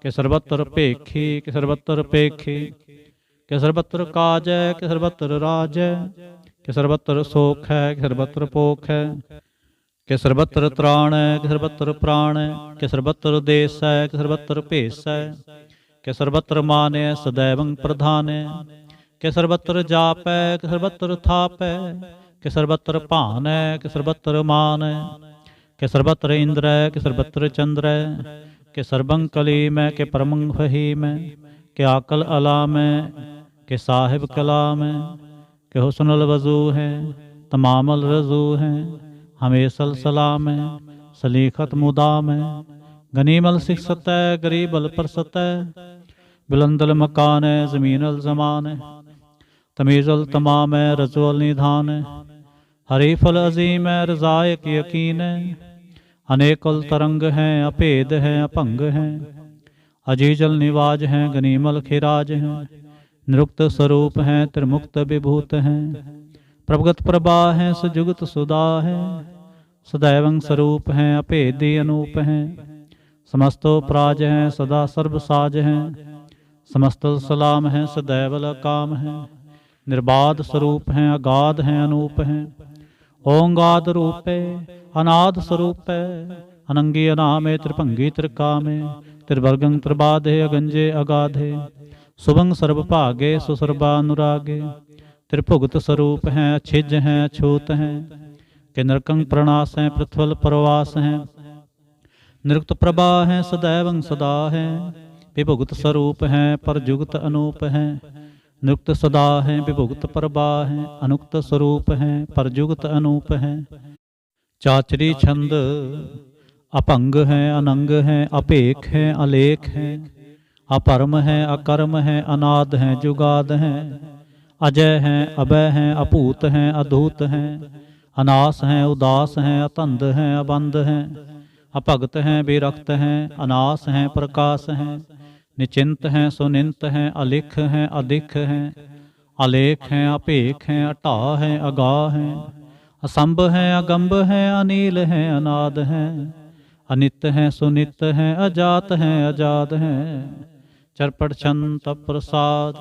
Speaker 1: के सर्वत्र पेखी के सर्वत्र पेखी। के सर्वत्र काज है के सर्वत्र राज है। के सर्वत्र सोख है के सर्वत्र पोख है। के सर्वत्र त्राण है के सर्वत्र प्राण है। के सर्वत्र देश है के सर्वत्र भेस है। के सर्वत्र मान है सदैवं प्रधान है। के सर्वत्र जाप है के सर्वत्र थाप है। के सर्वत्र भान है के सर्वत्र मान है। के सर्वत्र इंद्र है के सर्वत्र चंद्र है। के सर्बं कली में के परमं फही में के आकल अला में के साहिब कला में के हुस्नुल वजू है तमामल रजू है हमेशल सलाम है सलीखत मुदा में गनीमल सिखसत गरीबल परसत बुलंदल मकान ज़मीनल ज़मान तमीज़ल तमाम रजुअल निधान हरीफल अजीम रज़ायक यकीन अनेकल तरंग हैं अभेद हैं अपंग हैं अजीजल निवाज हैं गनीमल खिराज हैं निरुक्त स्वरूप हैं त्रिमुक्त विभूत हैं प्रभगत प्रभा हैं सुजुगत सुदा हैं सदैवं स्वरूप हैं अभेदी अनूप हैं समस्तो प्राज हैं सदा सर्वसाज हैं समस्तल सलाम हैं सदैवल काम हैं निर्बाध स्वरूप हैं अगाध हैं अनूप हैं ओंगाद रूपे अनाद स्वरूप अनंगी अनामे त्रिभंगी त्रिकामे त्रिवर्गं त्रिबाधे अगंजे अगाधे सुभंग सर्वभागे सुसर्वानुरागे त्रिभुगत स्वरूप हैं अच्छिज हैं अछूत हैं के नरकं प्रणास हैं पृथ्वल प्रवास हैं निरुक्त प्रभा हैं सदैवं सदा हैं विभुगत स्वरूप हैं परजुगत अनूप हैं निरुक्त सदा हैं विभुगत प्रभा हैं अनुक्त स्वरूप हैं परजुगत अनूप हैं चाचरी छंद अपंग हैं अनंग हैं अपेख हैं अलेख हैं अपरम हैं अकर्म हैं अनाद हैं जुगाद हैं अजय हैं अभय हैं अपूत हैं अधूत हैं अनास हैं उदास हैं अतंद हैं अबंध हैं अपगत हैं विरक्त हैं अनास हैं प्रकाश हैं निचिंत हैं सुनिंत हैं अलिख हैं अधिक हैं अलेख हैं अपेख हैं अटा हैं अगाह हैं असंभ हैं अगंभ हैं अनील हैं अनाद हैं अनित हैं सुनित हैं अजात हैं अजाद हैं चरपट छंत प्रसाद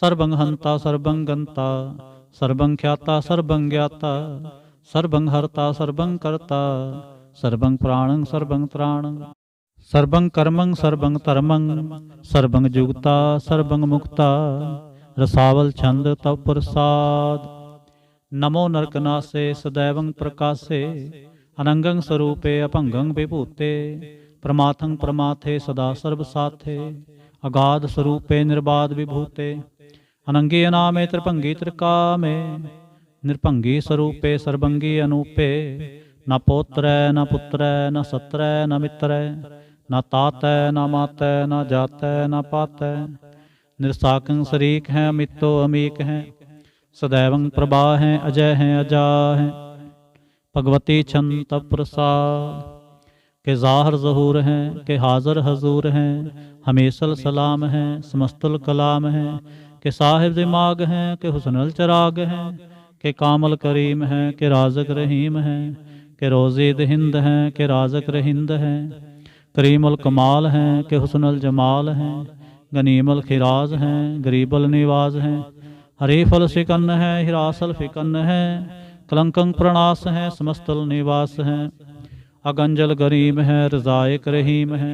Speaker 1: सर्वं हंता सर्वं गंता सर्वं ख्याता सर्वं ज्ञाता सर्वं हर्ता सर्वं कर्ता सर्वं प्राणं सर्वं त्राणं सर्वं कर्मं सर्वं धर्मं सर्वं जुगता सर्वं मुक्ता रसावल छंद तव प्रसाद नमो नरकनासे सदैवं प्रकाशे अनंगं स्वरूपे अपंगं विभूते प्रमाथं प्रमाथे सदा सर्वसाथे अगाध स्वरूपे निर्बाध विभूते अनंगी अनामे त्रिभंगी त्रिकामे निर्भंगी स्वरूपे सर्वंगी अनूपे न पौत्र न पुत्र न सत्र न मित्र न तात न मात न जात न पात निरसाकं शरीक हैं अमितो अमीक हैं सदैवं प्रभा हैं अजय हैं अजा हैं भगवती छंत प्रसाद के ज़ाहर ज़हूर हैं के हाज़र हजूर हैं हमेशल सलाम हैं समस्तल कलाम हैं के साहिब दिमाग हैं के हुस्नुल चराग हैं के कामल करीम हैं के राज़क रहीम हैं के रोज़ीद हिंद हैं के राज़क रहिंद हैं करीमुल कमाल हैं के हुस्नुल जमाल हैं गनीमल खिराज हैं गरीबल निवाज हैं हरीफल सिकन्न है हिरासल फिकन्न है कलंकं प्रणास हैं समस्तल निवास हैं अगंजल गरीम है रज़ायक रहीम है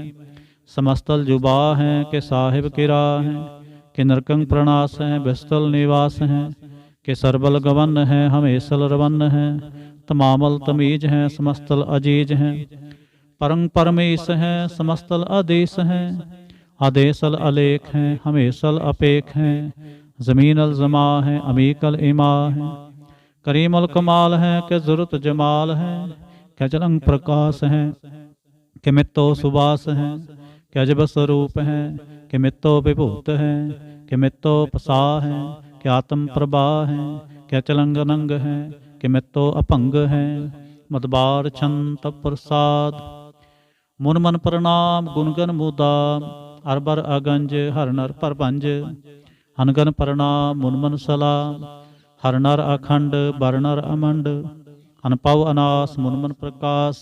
Speaker 1: समस्तल जुबा हैं के साहिब किरा हैं के नरकं प्रणास हैं बिस्तल निवास हैं के सरबल गवन हैं हमेशल रवन हैं तमामल तमीज हैं समस्तल अजीज हैं परं परमेश हैं समस्तल आदेश हैं आदेशल अलेख हैं हमेशल अपेख हैं ज़मीनल ज़मा हैं अमीकल इमा हैं करीमुल कमाल हैं के ज़ुरत जमाल हैं के जलंग प्रकाश हैं के मित्तो सुबास हैं के अजब स्वरूप हैं के मित्तो विभूत हैं के मित्तो पसा हैं के आत्म प्रभा हैं के चलंग नंग हैं के मित्तो अपंग हैं मदबार छंत प्रसाद मुन मन प्रणाम गुणगन मुदाम अरबर अगंज हर नर परभंज अनगन प्रणाम मुन मन सलाम हर नर अखंड बरनर अमंड अनपव अनास मुनमन प्रकाश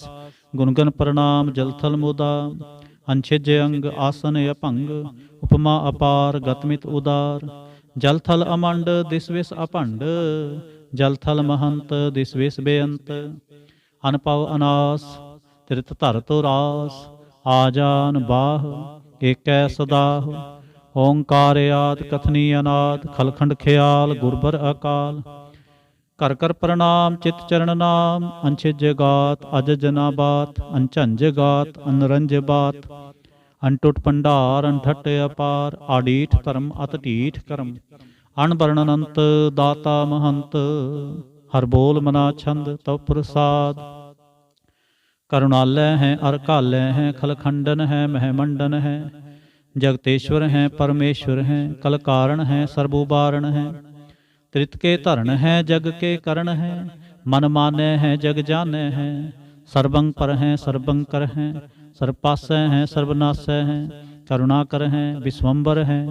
Speaker 1: गुणगन प्रणाम जलथल मुदाम अंशिज अंग आसन अपंग उपमा अपार गतमित उदार जलथल अमंड दिसविस अपंड जलथल महंत दिसविस बेअंत अनपव अनास तीर्थ धर तो रास आजान बाह एकै सदाह ओंकार आद कथनी अनाद खलखंड ख्याल गुरबर अकाल कर कर प्रणाम चित चरण नाम, अंछिज गात अजज ना बात, अनझंझ गात अनरंज बात, अनटुट भंडार अनठट अपार, आडीठ धर्म अत ढीठ करम, अनबरन अनंत दाता महंत, हर बोल मना छंद तव प्रसाद। करुणालय है अरकालय है, खलखंडन है महमंडन है, जगतेश्वर हैं परमेश्वर हैं, कल कारण है सर्वोबारण है, त्रित के धरण है जग के करण है, मन माने हैं जग जाने हैं, सर्वं पर हैं सर्वंकर हैं, सर्वपासै हैं सर्वनाशै हैं, करुणाकर हैं विश्वम्बर हैं,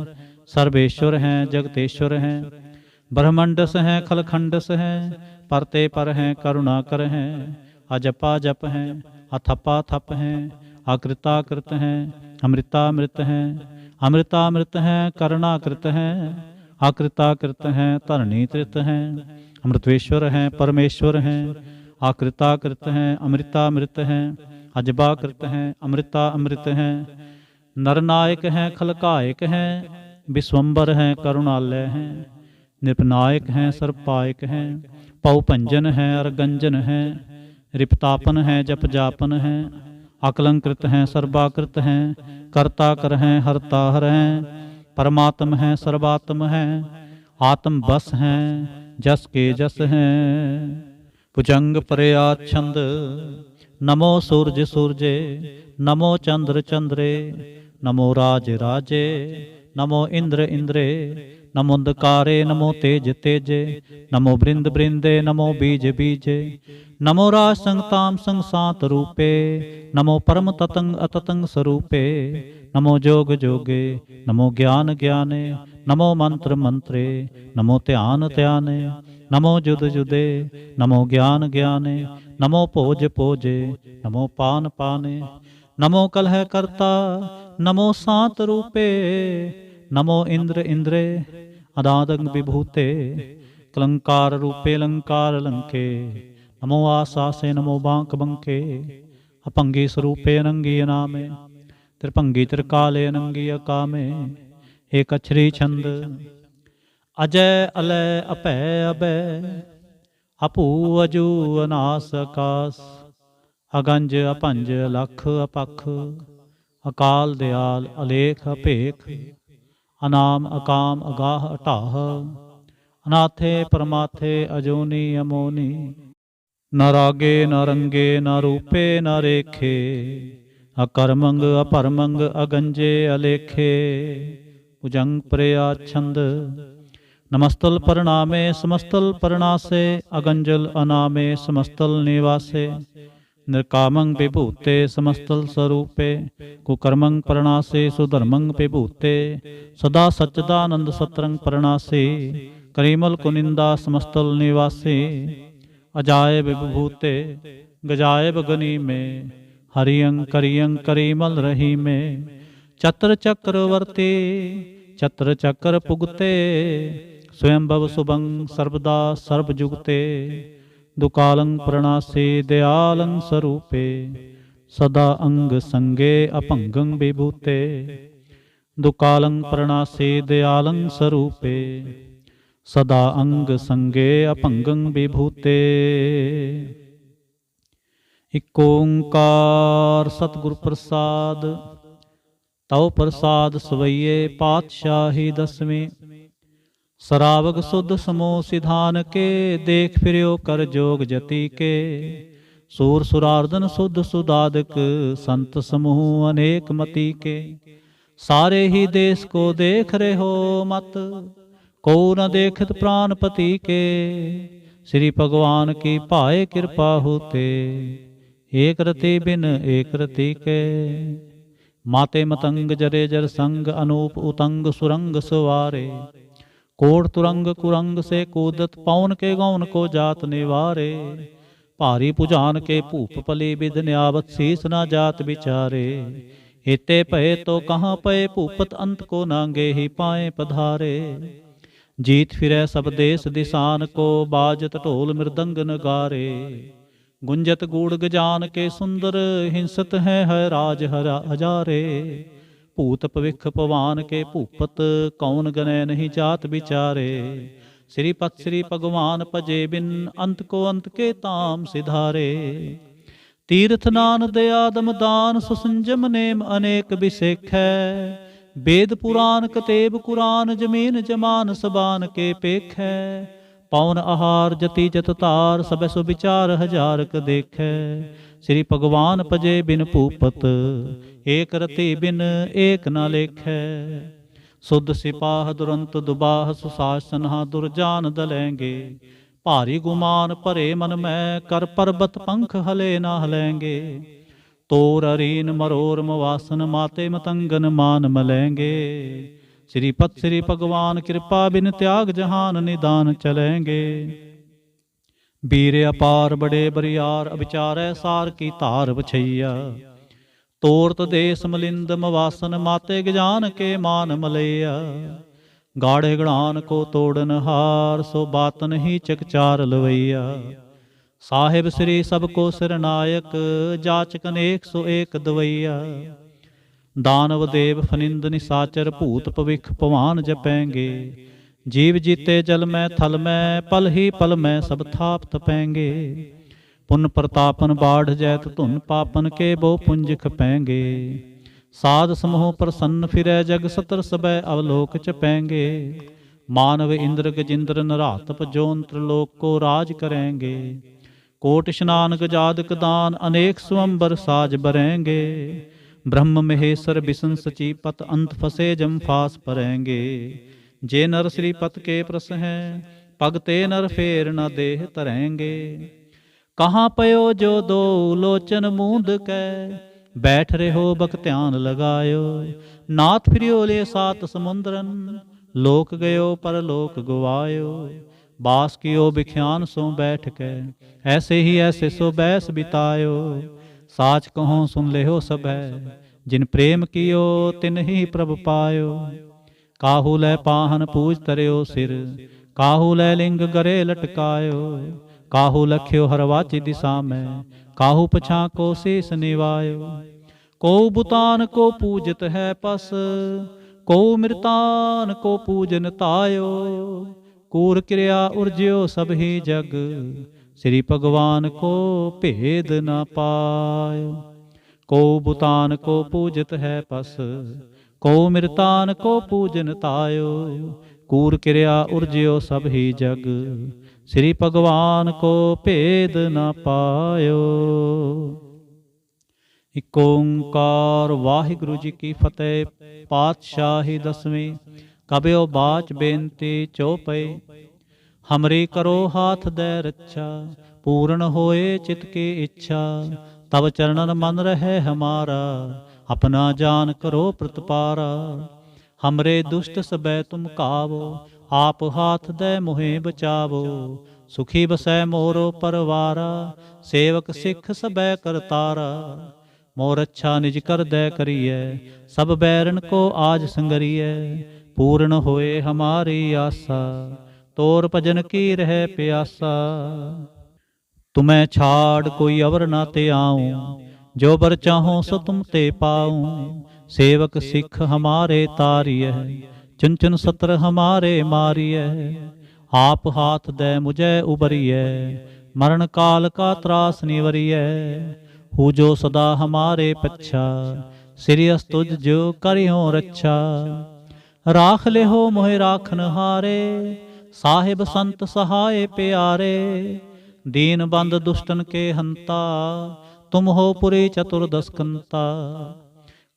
Speaker 1: सर्वेश्वर हैं जगतेश्वर हैं, ब्रह्मंडस हैं खलखंडस हैं, परते पर हैं करुणाकर हैं, अजपा जप हैं अथपा थप हैं, अकृताकृत हैं अमृतामृत हैं, अमृतामृत हैं करुणाकृत हैं, आकृताकृत हैं धरणी तृत हैं, अमृतेश्वर हैं परमेश्वर हैं, आकृताकृत हैं अमृतामृत हैं, अजबाकृत हैं अमृता अमृत हैं, नरनायक हैं खलकायक हैं, विश्वम्बर हैं करुणालय हैं, निरपनायक हैं सर्वपायक हैं, पौभंजन हैं अरगंजन हैं, रिपतापन हैं जप जापन हैं, अकलंकृत हैं सर्वाकृत हैं, कर्ता कर हैं हरता हर हैं, परमात्म हैं सर्वात्म हैं, आत्म बस हैं जस के जस हैं, भुजंग प्रयाच्छंद, नमो सूर्य सूर्ये, नमो चंद्र चंद्रे, नमो राज राजे, नमो इंद्र इंद्रे, नमो अंधकारे नमो तेज तेजे, नमो बृंद बृंदे नमो बीज बीजे, नमो राज संगताम संसात रूपे, नमो परम ततंग अततंग स्वरूपे, नमो जोग जोगे, नमो ज्ञान ज्ञाने, नमो मंत्र मंत्रे, नमो ध्यान ध्याने, नमो जुद जुदे, नमो ज्ञान ज्ञाने, नमो भोज भोजे, नमो पान पाने, नमो कलह कर्ता, नमो सात रूपे, नमो इंद्र इंद्रे, अदादंग विभूते, कलंकार रूपे लंकार लंके, नमो आसासे नमो बांक बंके, अपंगी स्वरूपे अनंगी अनामे, त्रिभंगी त्रिकाले अनंगी अकामे, एक अक्षरी छंद, अजय अलय अपय अभय, अपू अजू अनास आकाश, अगंज अपंज अलख अपख, अकाल दयाल अलेख अपेख, अनाम अकाम अगाह अटाह, अनाथे परमाथे अजोनी अमोनी, न रागे न रंगे न रूपे न रेखे, अकर्मंग अपरमंग अगंजे अलेखे, भुजंग प्रयाच्छंद, नमस्तल प्रणामे समस्तल प्रणासे, अगंजल अनामे समस्तल निवासे, निर्कामंग विभूते समस्तल स्वरूपे, कुकर्मंग प्रणासे सुधर्मंग विभूते, सदा सच्चिदानंद सत्रंग प्रणासे, करीमल कुनिंदा समस्तल निवासे, अजायब विभूते गजायब गनी में, हरियं करियं करीमल रही में, चत्र चक्रवर्ती चत्र चक्र पुगते, स्वयंभव शुभंग सर्वदा सर्वजुगते, दुकालं प्रणासे दयालं स्वरूपे, सदा अंग संगे अपंगं विभूते, दुकालं प्रणासे दयालं स्वरूपे, सदा अंग संगे अपंगं विभूते। इक ओंकार सतगुर प्रसाद, तव प्रसाद सवैये पातशाही दसवीं, सरावग सुध समूह सिधान के, देख फिर्यो कर जोग जति के, सूर सुरार्दन सुध सुदादक, संत समूह अनेक मति के, सारे ही देश को देख रहे हो मत, को न देखत प्राणपति के, श्री भगवान की पाए कृपा होते, एक रति बिन एक रति के, माते मतंग जरे जर संग, अनूप उतंग सुरंग सवारे, कोट तुरंग कुरंग से कूदत, पौन के गौन को जात निवारे, भारी पुजान के भूप पली विद, न्यावत शीस न जात विचारे, एते पए तो कहाँ पए भूपत, अंत को नांगे ही पाए पधारे, जीत फिरै सब देश दिसान को, बाजत ढोल मृदंग नगारे, गुंजत गूढ़ गजान के सुंदर, हिंसत है राज हरा हजारे, भूत पविख पवान के भूपत, कौन गने नहीं जात विचारे, श्रीपत श्री भगवान भजे बिन अंत को अंत के ताम सिधारे। तीर्थ नान दया दम दान सुसंजम नेम अनेक बिसेखै। वेद पुराण कतेब कुरान जमीन जमान सबान के पेखै। पौन आहार जति जत तार सबै सो विचार हजारक देखै। श्री भगवान भजे बिन भूपत एक रति बिन एक न लेखै। सुध सिपाह दुरंत दुबाह सुशासन दुरजान दलेंगे। भारी गुमान भरे मन में कर पर्वत पंख हले ना हलेंगे। तोर अरीन मरोर मवासन माते मतंगन मान मलेंगे। श्रीपत श्री भगवान कृपा बिन त्याग जहान निदान चलेंगे। वीर अपार बड़े बरियार अविचारै सार की तार बछैया। तोरत देश मलिंद मवासन माते गजान के मान मलैया। गाढ़े गढ़ान को तोड़न हार सो बातन ही चकचार लवैया। साहिब श्री सबको सिरनायक जाचक अनेक सो एक दवैया। दानव देव फनिंद निसाचर भूत भविख पवान जपेंगे। जीव जीते जल में थल में पल ही पल में सब थाप तपेंगे। पुन प्रतापन बाढ़ जैत धुन पापन के बो पुंज खपेंगे। साध समूह प्रसन्न फिरै जग सतर सबै अवलोक चपेंगे। मानव इंद्र गजिंद्र नरातप जोंत्र लोक को राज करेंगे। कोट स्नान गजादक दान अनेक स्वंबर साज बरेंगे। ब्रह्म महेश्वर बिशन सचीपत अंत फसे जम फास परेंगे। जे नर श्रीपत के प्रस हैं पगते नर फेर न देह तरेंगे। कहाँ पयो जो दो लोचन मूंद कै बैठ रहे हो बक ध्यान लगायो। नाथ फिरियो ले सात समुद्रन लोक गयो पर लोक गुवायो। बास कियो बिख्यान सो बैठ के ऐसे ही ऐसे सो बैस बितायो। साच कहो सुन ले हो सब है जिन प्रेम कियो तिन ही प्रभ पायो। काहू लै पाहन पूज तरयो सिर काहू लै लिंग गरे लटकायो। काहू लख्यो हरवाची दिशा में काहू पछा को शेष निवायो। को बुतान को पूजत है पस को मृतान को पूजन तायो। कूर क्रिया उर्ज्यो सब ही जग श्री भगवान को भेद न पायो। को बुतान को पूजत है पस को मृतान को पूजन तायो। कूर क्रिया उर्ज्यो सब ही जग श्री भगवान को भेद न पायो। इक ओंकार वाहिगुरु जी की फतेह। पातशाही दसवीं कबियो बाच बेनती चौपई। हमरी करो हाथ दे रक्षा पूर्ण होए चित की इच्छा। तब चरणन मन रहे हमारा अपना जान करो प्रतपारा। हमरे दुष्ट सबै तुम कावो आप हाथ दे मुहे बचावो। सुखी बसै मोरो परवारा सेवक सिख सबै करतारा। मोर अच्छा निज कर दे करिए सब बैरन को आज संगरिए। पूर्ण होए हमारी आशा तोर भजन की रह प्यासा। तुम्हें छाड़ कोई अवर ना ते आऊं जो बर चाहो सो तुम ते पाऊं। सेवक सिख हमारे तारिय चुन चुन सत्र हमारे मारिय। आप हाथ दे मुझे उबरिय मरण काल का त्रास निवरिय। हु जो सदा हमारे पच्छा सिरियस तुझ जो करियो रक्षा। राख ले हो मोहे राखन हारे साहिब संत सहाय प्यारे। दीन बंद दुष्टन के हंता तुम हो पुरी चतुर्दश कंता।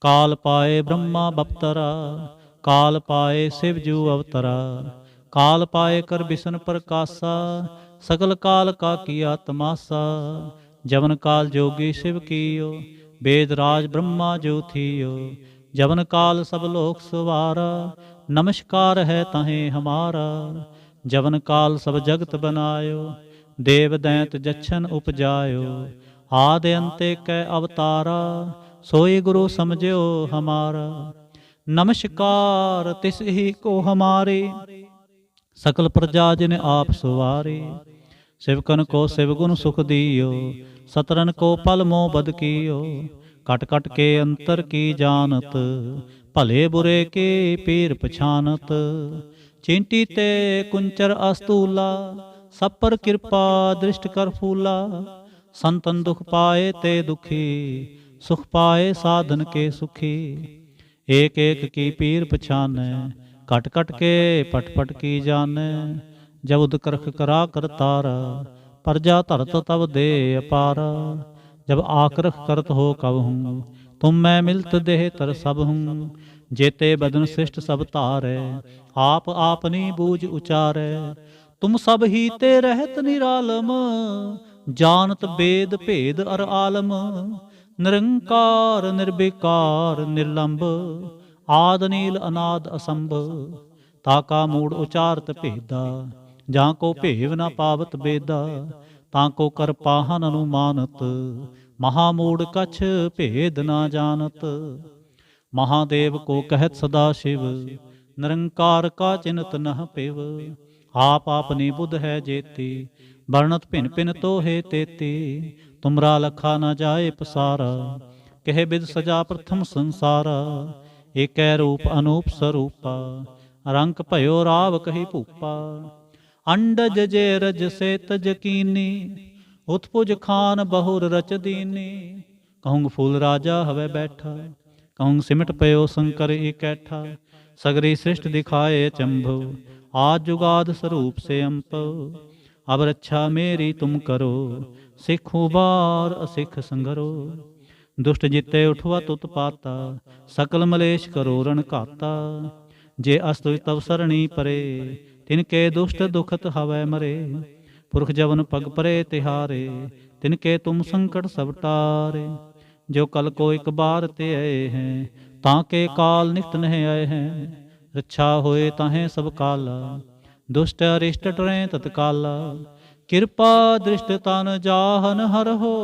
Speaker 1: काल पाए ब्रह्मा बप्तरा काल पाए शिव जू अवतरा। काल पाए कर बिसन प्रकाशा सकल काल का किया तमाशा। जवन काल जोगी शिव कियो वेद राज ब्रह्मा जो थियो। जवन काल सब लोक सवारा नमस्कार है तहें हमारा। जवन काल सब जगत बनायो देव दैंत जच्छन उपजायो। आदि अंते कै अवतारा सोई गुरु समझो हमारा। नमस्कार तिस ही को हमारे सकल प्रजा जिन आप सवारे। शिवकन को शिवगुण सुख दियो सतरन को पल मोह बद कियो। कट कट के अंतर की जानत भले बुरे के पीर पछानत। ਚਿੰਟੀ ਤੇ ਕੁੰਚਰ ਅਸਤੂਲਾ, ਸਭ ਪਰ ਕਿਰਪਾ ਦ੍ਰਿਸ਼ਟ ਕਰ ਫੂਲਾ। ਸੰਤਨ ਦੁਖ ਪਾਏ ਤੇ ਦੁਖੀ, ਸੁਖ ਪਾਏ ਸਾਧਨ ਕੇ ਸੁਖੀ। ਏਕ ਏਕ ਕੀ ਪੀਰ ਪਛਾਨੈ, ਕਟ ਕਟ ਕੇ ਪਟ ਪਟ ਕੀ ਜਾਣੈ। ਜਬ ਉਦ ਕਰਖ ਕਰਾ ਕਰਤਾਰਾ, प्रजा धरत तब दे अपारा। जब आकरख करत हो कब हूँ, तुम मैं मिलत देह तर सब हूँ। जेते बदन श्रेष्ठ सब तारै, आप आपनी बूझ उचारै। तुम सब ही ते रहत निरालम, जानत बेद भेद अर आलम। निरंकार निर्विकार निर्लंब, आद नील अनाद असंभ। ताका मूड़ उचारत भेदा, ਜਾਂ ਕੋ ਭੇਵ ਨਾ ਪਾਵਤ ਬੇਦਾ। ਤਾਂ ਕੋ ਕਰ ਪਾਹਨ ਅਨੁਮਾਨਤ, ਮਹਾਮੂੜ ਕਛ ਭੇਦ ਨਾ ਜਾਣਤ। ਮਹਾਦੇਵ ਕੋ ਕਹਿਤ ਸਦਾ ਸ਼ਿਵ, ਨਿਰੰਕਾਰ ਕਾ ਚਿੰਤ ਨਹ ਪਿਵ। ਆਪ ਆਪਨੀ ਬੁੱਧ ਹੈ ਜੇਤੀ, ਵਰਣਤ ਭਿਨ ਭਿਨ ਤੋਹੇ ਤੇਤੀ। ਤੁਮਰਾ ਲਖਾ ਨਾ ਜਾਏ ਪਸਾਰਾ, ਕਹਿ ਬਿਦ ਸਜਾ ਪ੍ਰਥਮ ਸੰਸਾਰਾ। ਏਕੈ ਰੂਪ ਅਨੂਪ ਸਰੂਪਾ, ਰੰਕ ਭਇਓ ਰਾਵ ਕਹੀ ਭੂਪਾ। अंडज जे रज से तज कीनी, उत्पुज खान बहुर रच दीनी। कहूँ फूल राजा हवे बैठा, कहूँ सिमट पयो शंकर इकैठा। सगरी सृष्ट दिखाए चंभो, आज जुगाद स्वरूप से अम्पो। अब रक्षा मेरी तुम करो, सिख उबार असिख संगरो। दुष्ट जिते उठवा तुत पाता, सकल मलेश करो रण घाता। जे अस्तु तव सरणी परे, तिनके दुष्ट दुखत हवै मरे। पुरख जवन पग परे तिहारे, तिनके तुम संकट सब टारे। जो कल को एक बार ते आए हैं, ताके काल निकट नहीं आए हैं। रक्षा होए ताहें सब काला, दुष्ट अरिष्ट डरें तत्काला। कृपा दृष्ट तन जाहन हर हो,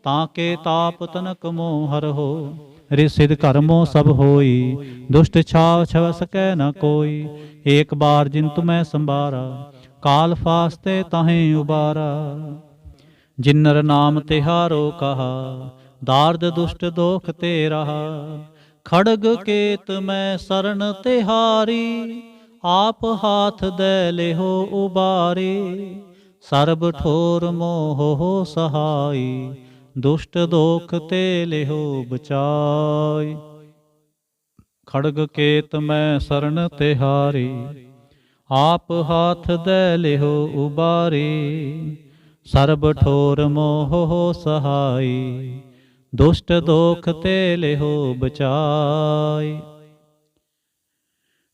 Speaker 1: ताके ताप तनक मोह हर हो। रिसिद कर्मो सब होई, दुष्ट छाव छव सकै न कोई। एक बार जिन तुम्हें संभारा, काल फास्ते ताहें उबारा। जिन्नर नाम तिहारो कहा, दार्द दुष्ट दोख ते रहा। खड़ग केत मैं शरण तिहारी, आप हाथ दे लेहो उबारी। सर्ब ठोर मोह हो सहाई, दुष्ट दोख ते लेहो बचाई। खड़ग केत मैं शरण तिहारी, आप हाथ दे लेहो उबारी। सर्ब ठोर मोह हो सहाई, दुष्ट दोख ते लेहो बचाई।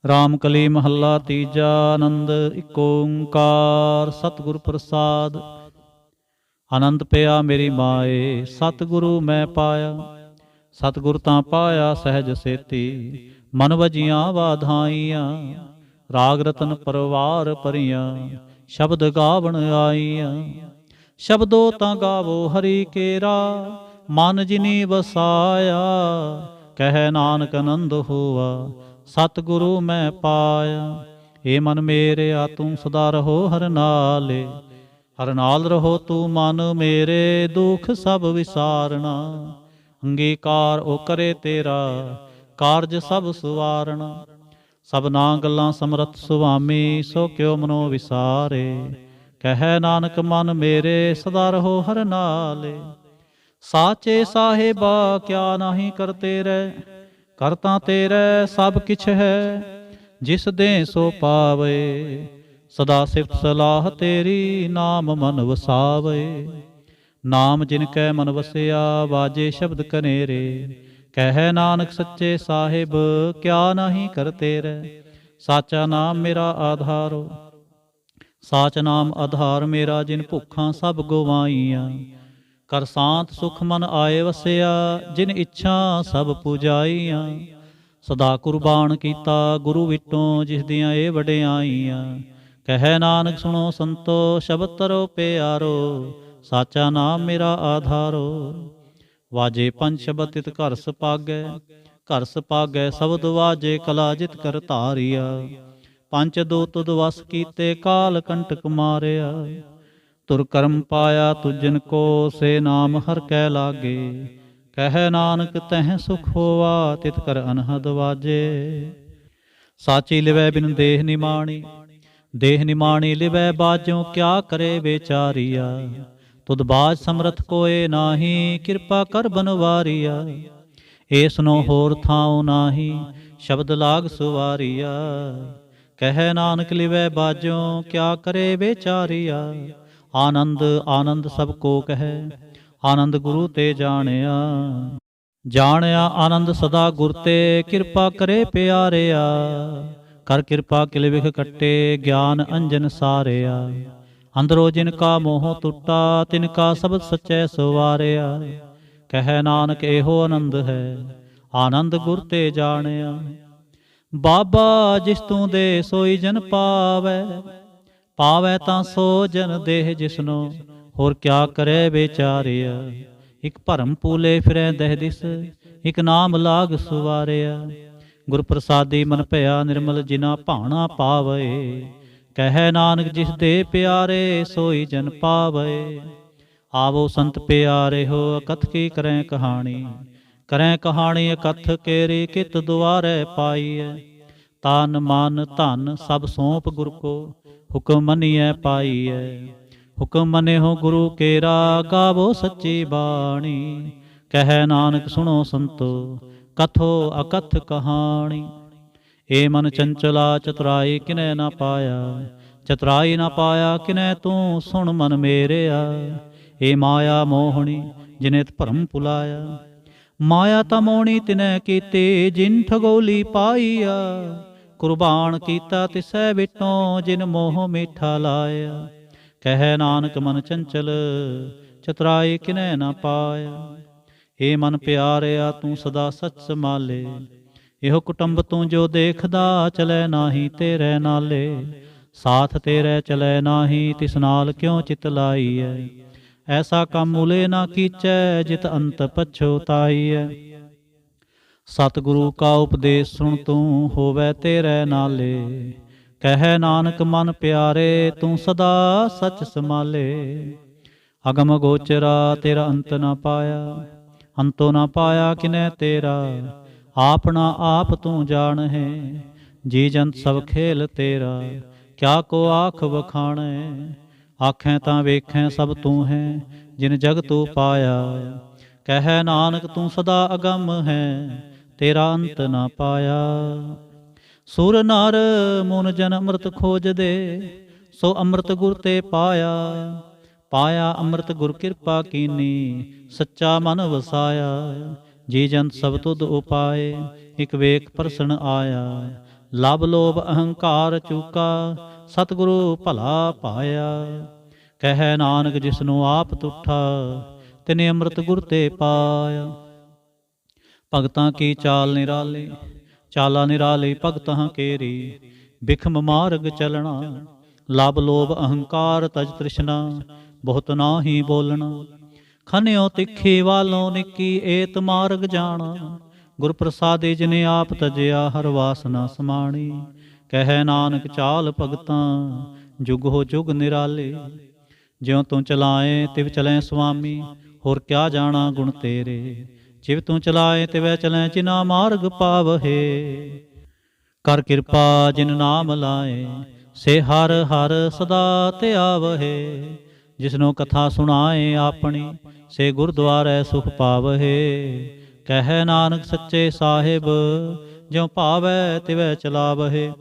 Speaker 1: राम कली महला तीजा। आनंद इक ओंकार सतगुर प्रसाद। आनंद पिया मेरी माए, सतगुरु मैं पाया। सतगुर तां पाया सहज सेती, मन वजियां वाधाइयां। राग रतन परवार परियां, शब्द गावण आईयां। शब्दो तां गावो हरि केरा, मन जिनी वसाया। कह नानक आनंद हुआ, सतगुरु मैं पाया। ए मन मेरे आ तू सदा रहो हर नाले। हर नाल रहो तू मन मेरे, दुख सब विसारना। अंगीकार ओ करे तेरा, कारज सब सुवारना। सबना गल्लां समरथ सुवामी, सो क्यों मनो विसारे। कह नानक मन मेरे, सदा रहो हर नाले। साचे साहेबा क्या नाही कर तेरे, करता तेरे सब किछ है। जिस दे सो पावे, सदा सिफत सलाह तेरी, नाम मन वसावे। नाम जिनकै मन वसिया, वाजे शब्द कनेरे। कह नानक सच्चे साहिब, क्या नहीं कर तेरे। साचा नाम मेरा आधारो, साच नाम आधार मेरा। जिन भुखां सब गवाइयां, कर शांत सुख मन आए वसिया। जिन इच्छा सब पुजाइयां, सदा कुर्बान कीता गुरु विटों। जिस दियां ए वडियाइयां, कह नानक सुनो संतो, शब्द तरो प्यारो। साचा नाम मेरा आधारो। वाजे पंच शब्द तित घर सपागै, घर सपागै शब्द वाजे। कला जित कर धारिया, पंच दूत दुवस कीते। काल कंटक मारिया, तुर कर्म पाया तुजन को। से नाम हर कै लागे, कह नानक तह सुख होवा। तित कर अनहद वाजे। साची लिवै बिन देह निमाणी, देह निमाणी लिवै बाजों क्या करे बेचारिया। तुद बाज समरथ कोए नाही, किरपा कर बनवारिया। एसनो होर थाओ नाही, शब्द लाग सुवारिया। कह नानक लिवै बाजों क्या करे बेचारिया। आनंद आनंद सबको कह, आनंद गुरु ते जानिया। जानिया आनंद सदा गुर ते, किरपा करे प्यारिया। कर किरपा किल विख कट्टे, ज्ञान अंजन सारिया। अंदरो जिनका मोह टुटा, तिनका शब्द सच्चै सवारिया। कह नानक एहो आनंद है, आनंद गुर ते जानिया। बाबा जिस तू दे सोई जन पावै, पावै तां सो जन देह जिसनो, होर क्या करे बेचारिया। इक भरम पूले फिरै दह दिस, इक नाम लाग सुवारिया। गुर प्रसादी मन भया निर्मल, जिना भाणा पावे। कह नानक जिस दे प्यारे, सोई जन पावे। आवो संत प्यारे हो, अकथ की करें कहानी। करें कहानी अकथ केरी, कित दुआरे पाईए। तन मन धन सब सौंप गुर को, हुक्म मनिए पाईए। हुक्म मने हो गुरु केरा, गावो सच्ची बाणी। कह नानक सुनो संतो, कथो अकथ कहानी। ए मन चंचला चतुराई किनै ना पाया, चतुराई ना पाया किनै तू सुन मन मेरेया। ए माया मोहनी जिने भरम पुलाया, माया ता मोहनी तिनै कीती, जिन ठगोली पाईया। कुर्बान कीता तिसै बिटों, जिन मोह मीठा लाया। कह नानक मन चंचल, चतुराई किनै ना पाया। हे मन प्यारिया तू सदा सच संभाले, ਇਹੋ ਕੁਟੰਬ ਤੂੰ ਜੋ ਦੇਖਦਾ, ਚਲੈ ਨਾਹੀ ਤੇਰੇ ਨਾਲੇ। ਸਾਥ ਤੇਰੇ ਚਲੈ ਨਾਹੀ, ਤਿਸ ਨਾਲ ਕਿਉ ਚਿਤ ਲਾਈਐ। ਐਸਾ ਕੰਮ ਮੁਲੇ ਨਾ ਕੀਚੈ, ਜਿਤ ਅੰਤ ਪਛੋਤਾਈਐ। ਸਤਿਗੁਰੂ ਕਾ ਉਪਦੇਸ਼ ਸੁਣ ਤੂੰ, ਹੋਵੈ ਤੇਰੇ ਨਾਲੇ। ਕਹਿ ਨਾਨਕ ਮਨ ਪਿਆਰੇ, ਤੂੰ ਸਦਾ ਸਚ ਸੰਭਾਲੇ। ਅਗਮ ਗੋਚਰਾ ਤੇਰਾ ਅੰਤ ਨਾ ਪਾਇਆ, ਅੰਤੋ ਨਾ ਪਾਇਆ ਕਿਨੈ ਤੇਰਾ। ਆਪਣਾ ਆਪ ਤੂੰ ਜਾਣ ਹੈ, ਜੀ ਜੰਤ ਸਭ ਖੇਲ ਤੇਰਾ। ਕਿਆ ਕੋ ਆਖ ਵਖਾਣੈ, ਆਖੈ ਤਾਂ ਵੇਖੈ ਸਭ ਤੂੰ ਹੈ, ਜਿਨ ਜਗ ਤੂੰ ਪਾਇਆ। ਕਹਿ ਨਾਨਕ ਤੂੰ ਸਦਾ ਅਗੰਮ ਹੈ, ਤੇਰਾ ਅੰਤ ਨਾ ਪਾਇਆ। ਸੁਰ ਨਰ ਮੁਨ ਜਨ ਅੰਮ੍ਰਿਤ ਖੋਜਦੇ, ਸੋ ਅੰਮ੍ਰਿਤ ਗੁਰ ਤੇ ਪਾਇਆ। ਪਾਇਆ ਅੰਮ੍ਰਿਤ ਗੁਰ ਕਿਰਪਾ ਕੀਨੀ, ਸੱਚਾ ਮਨ ਵਸਾਇਆ। ਜੀ ਜੰਤ ਸਭ ਤੁਧ ਉਪਾਏ, ਇਕ ਵੇਖ ਪ੍ਰਸਨ ਆਇਆ। ਲਭ ਲੋਭ ਅਹੰਕਾਰ ਚੂਕਾ, ਸਤਿਗੁਰੂ ਭਲਾ ਪਾਇਆ। ਕਹਿ ਨਾਨਕ ਜਿਸਨੂੰ ਆਪ ਤੁਠਾ, ਤਿਨੇ ਅੰਮ੍ਰਿਤ ਗੁਰ ਤੇ ਪਾਇਆ। ਭਗਤਾਂ ਕੀ ਚਾਲ ਨਿਰਾਲੀ, ਚਾਲਾ ਨਿਰਾਲੀ ਭਗਤਾਂ ਕੇਰੀ। ਬਿਖਮ ਮਾਰਗ ਚਲਣਾ, ਲਭ ਲੋਭ ਅਹੰਕਾਰ ਤਜ ਤ੍ਰਿਸ਼ਨਾ, ਬਹੁਤ ਨਾਹੀ ਬੋਲਣਾ। ਖਨਿਓ ਤਿੱਖੀ ਵਾਲੋਂ ਨਿੱਕੀ, ਏਤ ਮਾਰਗ ਜਾਣਾ। ਗੁਰ ਪ੍ਰਸਾਦੇ ਜਿਨੇ ਆਪ ਤਜਿਆ, ਹਰ ਵਾਸਨਾ ਸਮਾਣੀ। ਕਹਿ ਨਾਨਕ ਚਾਲ ਭਗਤਾਂ, ਜੁਗ ਹੋ ਜੁਗ ਨਿਰਾਲੇ। ਜਿਉ ਤੂੰ ਚਲਾਏ ਤਿਵ ਚਲੈ ਸੁਆਮੀ, ਹੋਰ ਕਿਆ ਜਾਣਾ ਗੁਣ ਤੇਰੇ। ਜਿਵ ਤੂੰ ਚਲਾਏ ਤਿਵੈ ਚਲੈ, ਜਿਨਾ ਮਾਰਗ ਪਾਵਹੇ। ਕਰ ਕਿਰਪਾ ਜਿਨ ਨਾਮ ਲਾਏ, ਸੇ ਹਰ ਹਰ ਸਦਾ ਧਿਆਵਹੇ। ਜਿਸਨੂੰ ਕਥਾ ਸੁਣਾਏ ਆਪਣੀ, ਸੇ ਗੁਰਦੁਆਰੇ ਸੁਖ ਪਾਵਹੇ। ਕਹਿ ਨਾਨਕ ਸੱਚੇ ਸਾਹਿਬ, ਜਿਉ ਭਾਵੈ ਤਿਵੈ ਚਲਾਵਹੇ।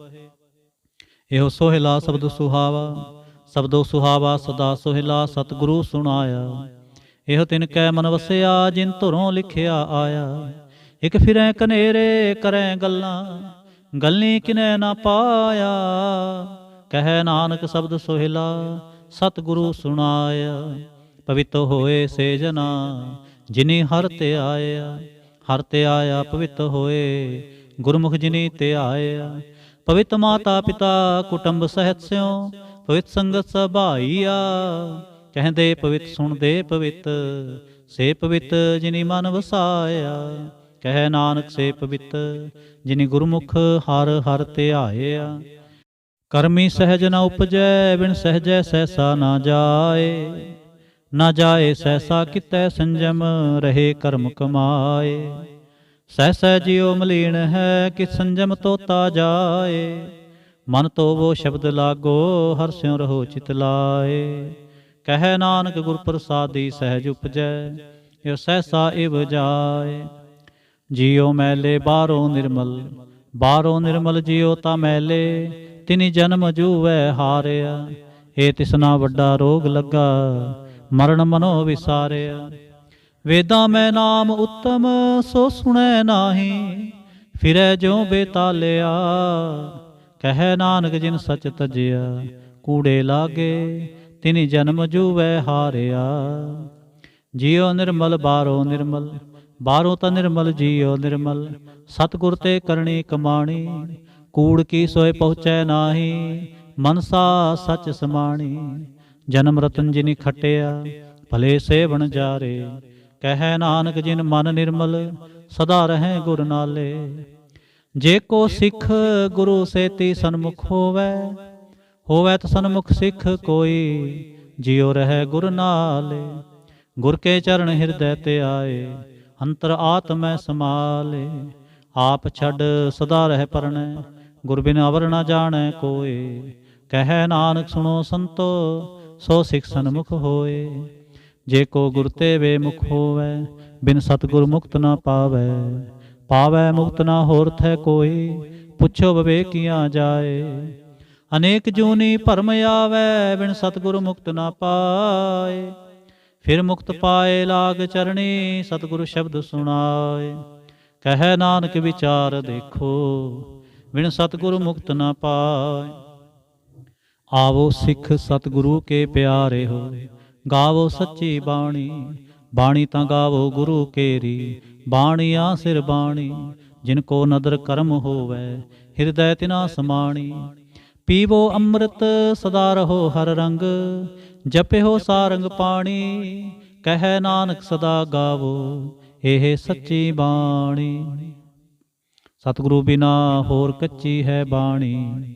Speaker 1: ਇਹੋ ਸੋਹਿਲਾ ਸ਼ਬਦ ਸੁਹਾਵਾ, ਸ਼ਬਦੋ ਸੁਹਾਵਾ ਸਦਾ ਸੋਹਿਲਾ। ਸਤਿਗੁਰੂ ਸੁਣਾਇਆ, ਇਹੋ ਤਿਨ ਕੈ ਮਨ ਵਸਿਆ, ਜਿਨ ਧੁਰੋਂ ਲਿਖਿਆ ਆਇਆ। ਇਕ ਫਿਰੈ ਕਨੇਰੇ ਕਰੈ ਗੱਲਾਂ, ਗੱਲੀ ਕਿਨੈ ਨਾ ਪਾਇਆ। ਕਹਿ ਨਾਨਕ ਸ਼ਬਦ ਸੋਹਿਲਾ, ਸਤਿਗੁਰੂ ਸੁਣਾਇਆ। ਪਵਿੱਤ ਹੋਏ ਸੇ ਜਨਾ, ਜਿਨੀ ਹਰਿ ਤੇ ਆਇਆ। ਹਰਿ ਤੇ ਆਇਆ ਪਵਿੱਤ ਹੋਏ, ਗੁਰਮੁਖ ਜਿਨੀ ਤੇ ਆਇਆ। ਪਵਿੱਤ ਮਾਤਾ ਪਿਤਾ ਕੁਟੰਬ ਸਹਿਤ ਸਿਉ, ਪਵਿੱਤ ਸੰਗਤ ਸਭਾਈਆ। ਕਹਿੰਦੇ ਪਵਿੱਤ ਸੁਣਦੇ ਪਵਿੱਤ, ਸੇ ਪਵਿੱਤ ਜਿਨੀ ਮਨ ਵਸਾਇਆ। ਕਹਿ ਨਾਨਕ ਸੇ ਪਵਿੱਤ, ਜਿਨੀ ਗੁਰਮੁਖ ਹਰਿ ਹਰਿ ਧਿਆਇਆ। ਕਰਮੀ ਸਹਿਜ ਨ ਉਪਜੈ, ਬਿਨ ਸਹਿਜੈ ਸਹਿਸਾ ਨਾ ਜਾਏ। ਨਾ ਜਾਏ ਸਹਿਸਾ ਕਿਤੈ ਸੰਜਮ, ਰਹੇ ਕਰਮ ਕਮਾਏ। ਸਹਿ ਸਹਿ ਜਿਉ ਮਲੀਨ ਹੈ, ਕਿ ਸੰਜਮ ਤੋਤਾ ਜਾਏ। ਮਨ ਤੋਵੋ ਸ਼ਬਦ ਲਾਗੋ, ਹਰਿ ਸਿਉ ਰਹੋ ਚਿਤ ਲਾਏ। ਕਹਿ ਨਾਨਕ ਗੁਰ ਪ੍ਰਸਾਦੀ ਸਹਿਜ ਉਪਜੈ, ਏਉ ਸਹਿਸਾ ਇਵ ਜਾਏ। ਜਿਉ ਮੈਲੇ ਬਾਹਰੋਂ ਨਿਰਮਲ, ਬਾਹਰੋਂ ਨਿਰਮਲ ਜਿਉ ਤਾ ਮੈਲੇ। ਤਿਨੀ ਜਨਮ ਜੂਵੈ ਹਾਰਿਆ, ਏ ਤਿਸਨਾ ਵੱਡਾ ਰੋਗ ਲੱਗਾ, ਮਰਨ ਮਨੋ ਵਿਸਾਰਿਆ। ਵੇਦਾਂ ਮੈਂ ਨਾਮ ਉੱਤਮ, ਸੋ ਸੁਣੈ ਨਾਹੀ, ਫਿਰੈ ਜਿਉ ਬੇਤਾਲਿਆ। ਕਹਿ ਨਾਨਕ ਜਿਨ ਸਚ ਤਜਿਆ, ਕੂੜੇ ਲਾਗੇ, ਤਿਨੀ ਜਨਮ ਜੂਵੈ ਹਾਰਿਆ। ਜਿਉ ਨਿਰਮਲ ਬਾਹਰੋਂ ਨਿਰਮਲ, ਬਾਹਰੋਂ ਤਾਂ ਨਿਰਮਲ ਜਿਉ ਨਿਰਮਲ। ਸਤਿਗੁਰ ਤੇ ਕਰਨੀ ਕਮਾਣੀ, ਕੂੜ ਕੀ ਸੋਏ ਪਹੁੰਚੈ ਨਾਹੀ, ਮਨਸਾ ਸਚ ਸਮਾਣੀ। ਜਨਮ ਰਤਨ ਜਿਨੀ ਖਟਿਆ, ਭਲੇ ਸੇਵਣ ਜਾਰੇ। ਕਹਿ ਨਾਨਕ ਜਿਨ ਮਨ ਨਿਰਮਲ, ਸਦਾ ਰਹੈ ਗੁਰ ਨਾਲੇ। ਜੇ ਕੋ ਸਿੱਖ ਗੁਰੂ ਸੇਤੀ ਸਨਮੁਖ ਹੋਵੈ, ਹੋਵੈ ਤ ਸਨਮੁਖ ਸਿੱਖ ਕੋਈ, ਜਿਉ ਰਹੈ ਗੁਰ ਨਾਲੇ। ਗੁਰ ਕੇ ਚਰਨ ਹਿਰਦੈ ਤੇ ਆਏ, ਅੰਤਰ ਆਤਮੈ ਸਮਾਲੇ। ਆਪ ਛੱਡ ਸਦਾ ਰਹਿ ਪਰਣੈ, ਗੁਰ ਬਿਨ ਅਵਰ ਨ ਜਾਣੈ ਕੋਇ। ਕਹਿ ਨਾਨਕ ਸੁਣੋ ਸੰਤੋ, ਸੋ ਸਿੱਖ ਸਨਮੁਖ ਹੋਏ। ਜੇ ਕੋ ਗੁਰ ਤੇ ਬੇਮੁਖ ਹੋਵੈ, ਬਿਨ ਸਤਿਗੁਰ ਮੁਕਤ ਨ ਪਾਵੈ। ਪਾਵੈ ਮੁਕਤ ਨਾ ਹੋਰ ਥੈ ਕੋਈ, ਪੁੱਛੋ ਵਿਵੇਕੀਆਂ ਜਾਏ। ਅਨੇਕ ਜੂਨੀ ਭਰਮ ਆਵੈ, ਬਿਨ ਸਤਿਗੁਰ ਮੁਕਤ ਨਾ ਪਾਏ। ਫਿਰ ਮੁਕਤ ਪਾਏ ਲਾਗ ਚਰਣੀ, ਸਤਿਗੁਰ ਸ਼ਬਦ ਸੁਣਾਏ। ਕਹਿ ਨਾਨਕ ਵਿਚਾਰ ਦੇਖੋ, ਬਿਨ ਸਤਿਗੁਰ ਮੁਕਤ ਨਾ ਪਾਏ। ਆਵੋ ਸਿੱਖ ਸਤਿਗੁਰੂ ਕੇ ਪਿਆਰੇ ਹੋ, ਗਾਵੋ ਸੱਚੀ ਬਾਣੀ। ਬਾਣੀ ਤਾਂ ਗਾਵੋ ਗੁਰੂ ਕੇਰੀ, ਬਾਣੀਆ ਸਿਰ ਬਾਣੀ। ਜਿਨ ਕੋ ਨਦਰ ਕਰਮ ਹੋਵੈ, ਹਿਰਦੈ ਤਿਨਾ ਸਮਾਣੀ। ਪੀਵੋ ਅੰਮ੍ਰਿਤ ਸਦਾ ਰਹੋ ਹਰ ਰੰਗ, ਜਪਿਓ ਸਾਰੰਗ ਪਾਣੀ। ਕਹਿ ਨਾਨਕ ਸਦਾ ਗਾਵੋ, ਇਹ ਸੱਚੀ ਬਾਣੀ। ਸਤਿਗੁਰੂ ਬਿਨਾ ਹੋਰ ਕੱਚੀ ਹੈ ਬਾਣੀ,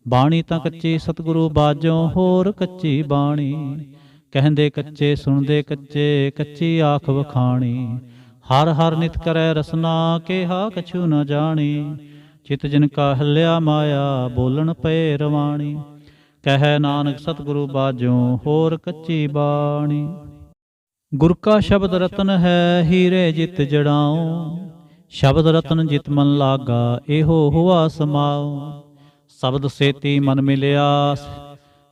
Speaker 1: ਬਾਣੀ ਤਾਂ ਕੱਚੀ ਸਤਿਗੁਰੂ ਬਾਝੋਂ ਹੋਰ ਕੱਚੀ ਬਾਣੀ। ਕਹਿੰਦੇ ਕੱਚੇ ਸੁਣਦੇ ਕੱਚੇ, ਕੱਚੀ ਆਖ ਵਖਾਣੀ। ਹਰ ਹਰ ਨਿਤ ਕਰੈ ਰਸਨਾ, ਕਿਹਾ ਕਛੂ ਨ ਜਾਣੀ। ਚਿਤ ਜਿਨ ਕਾ ਹੱਲਿਆ ਮਾਇਆ, ਬੋਲਣ ਪਏ ਰਵਾਣੀ। ਕਹਿ ਨਾਨਕ ਸਤਿਗੁਰੂ ਬਾਝੋਂ ਹੋਰ ਕੱਚੀ ਬਾਣੀ। ਗੁਰ ਕਾ ਸ਼ਬਦ ਰਤਨ ਹੈ, ਹੀਰੇ ਜਿਤ ਜੜਾਉ। ਸ਼ਬਦ ਰਤਨ ਜਿਤ ਮਨ ਲਾਗਾ, ਇਹੋ ਹੁਆ ਸਮਾਉ। ਸ਼ਬਦ ਸੇਤੀ ਮਨ ਮਿਲਿਆ,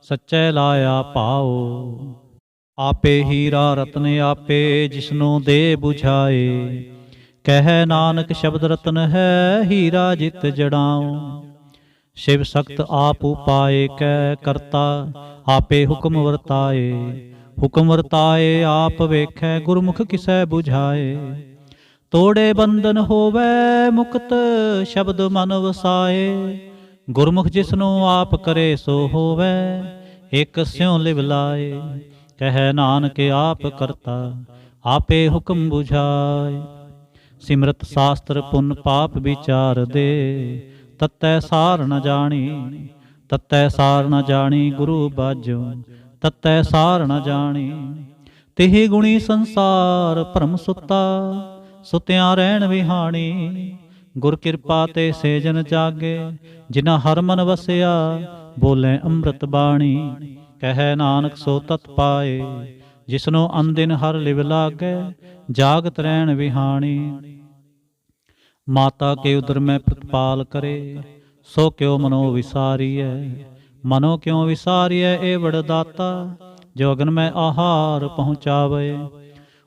Speaker 1: ਸੱਚੈ ਲਾਇਆ ਭਾਉ। ਆਪੇ ਹੀਰਾ ਰਤਨ ਆਪੇ, ਜਿਸਨੂੰ ਦੇ ਬੁਝਾਏ। ਕਹਿ ਨਾਨਕ ਸ਼ਬਦ ਰਤਨ ਹੈ, ਹੀਰਾ ਜਿਤ ਜੜਾਉ। ਸ਼ਿਵ ਸਖਤ ਆਪ ਉਪਾਏ, ਕਹਿ ਕਰਤਾ ਆਪੇ ਹੁਕਮ ਵਰਤਾਏ। ਹੁਕਮ ਵਰਤਾਏ ਆਪ ਵੇਖੈ, ਗੁਰਮੁਖ ਕਿਸੈ ਬੁਝਾਏ। ਤੋੜੇ ਬੰਧਨ ਹੋਵੈ ਮੁਕਤ, ਸ਼ਬਦ ਮਨ ਵਸਾਏ। ਗੁਰਮੁਖ ਜਿਸਨੂੰ ਆਪ ਕਰੇ ਸੋ ਹੋਵੈ, ਇਕ ਸਿਉ ਲਿਵ ਲਾਏ। ਕਹਿ ਨਾਨਕ ਆਪ ਕਰਤਾ ਆਪੇ ਹੁਕਮ ਬੁਝਾਏ। ਸਿਮਰਤ ਸ਼ਾਸਤਰ ਪੁੰਨ ਪਾਪ ਵਿਚਾਰ ਦੇ, ਤਤੈ ਸਾਰ ਨ ਜਾਣੀ। ਤਤੈ ਸਾਰ ਨ ਜਾਣੀ ਗੁਰੂ ਬਾਝੋਂ, ਤਤੈ ਸਾਰ ਨ ਜਾਣੀ। ਤਿਹੀ ਗੁਣੀ ਸੰਸਾਰ ਭਰਮ ਸੁੱਤਾ, ਸੁਤਿਆਂ ਰਹਿਣ ਵਿਹਾਣੀ। ਗੁਰ ਕਿਰਪਾ ਤੇ ਸੇ ਜਨ ਜਾਗੇ, ਜਿਨ੍ਹਾਂ ਹਰ ਮਨ ਵਸਿਆ, ਬੋਲੇ ਅੰਮ੍ਰਿਤ ਬਾਣੀ। ਕਹਿ ਨਾਨਕ ਸੋ ਤਤ ਪਾਏ, ਜਿਸਨੂੰ ਅਨਦਿਨ ਹਰ ਲਿਵ ਲਾਗੈ, ਜਾਗਤ ਰਹਿਣ ਵਿਹਾਣੀ। ਮਾਤਾ ਕੇ ਉਦਰ ਮੈਂ ਪ੍ਰਤਪਾਲ ਕਰੇ, ਸੋ ਕਿਉ ਮਨੋ ਵਿਸਾਰੀਐ। ਮਨੋ ਕਿਉ ਵਿਸਾਰੀਐ, ਏ ਵਡ ਦਾਤਾ, ਜੋ ਅਗਨ ਮੈਂ ਆਹਾਰ ਪਹੁੰਚਾਵੇ।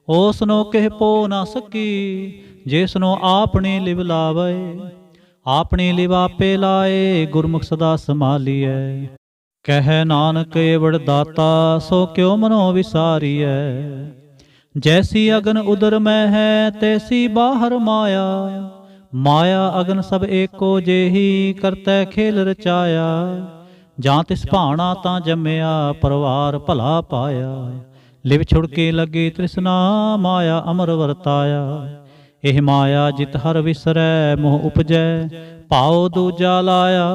Speaker 1: ਓਸਨੋ ਕਹਿ ਪੋ ਨਾ ਸਕੀ, ਜਿਸਨੂੰ ਆਪਣੀ ਲਿਵ ਲਾਵੇ। ਆਪਣੀ ਲਿਵ ਆਪੇ ਲਾਏ, ਗੁਰਮੁਖ ਸਦਾ ਸੰਭਾਲੀਐ। ਕਹਿ ਨਾਨਕ ਏ ਵਡ ਦਾਤਾ, ਸੋ ਕਿਉ ਮਨੋ ਵਿਸਾਰੀਐ। ਜੈਸੀ ਅਗਨ ਉਦਰ ਮੈਂ ਹੈ, ਤੈਸੀ ਬਾਹਰ ਮਾਇਆ। ਮਾਇਆ ਅਗਨ ਸਭ ਏਕੋ ਜਿਹੀ, ਕਰਤੈ ਖੇਲ ਰਚਾਇਆ। ਜਾਂ ਤਿਸ ਭਾਣਾ ਤਾਂ ਜੰਮਿਆ, ਪਰਵਾਰ ਭਲਾ ਪਾਇਆ। ਲਿਵ ਛੁੜਕੇ ਲੱਗੀ ਤ੍ਰਿਸ਼ਨਾ, ਮਾਇਆ ਅਮਰ ਵਰਤਾਇਆ। ਇਹ ਮਾਇਆ ਜਿਤ ਹਰ ਵਿਸਰੈ, ਮੋਹ ਉਪਜੈ ਭਾਉ ਦੂਜਾ ਲਾਇਆ।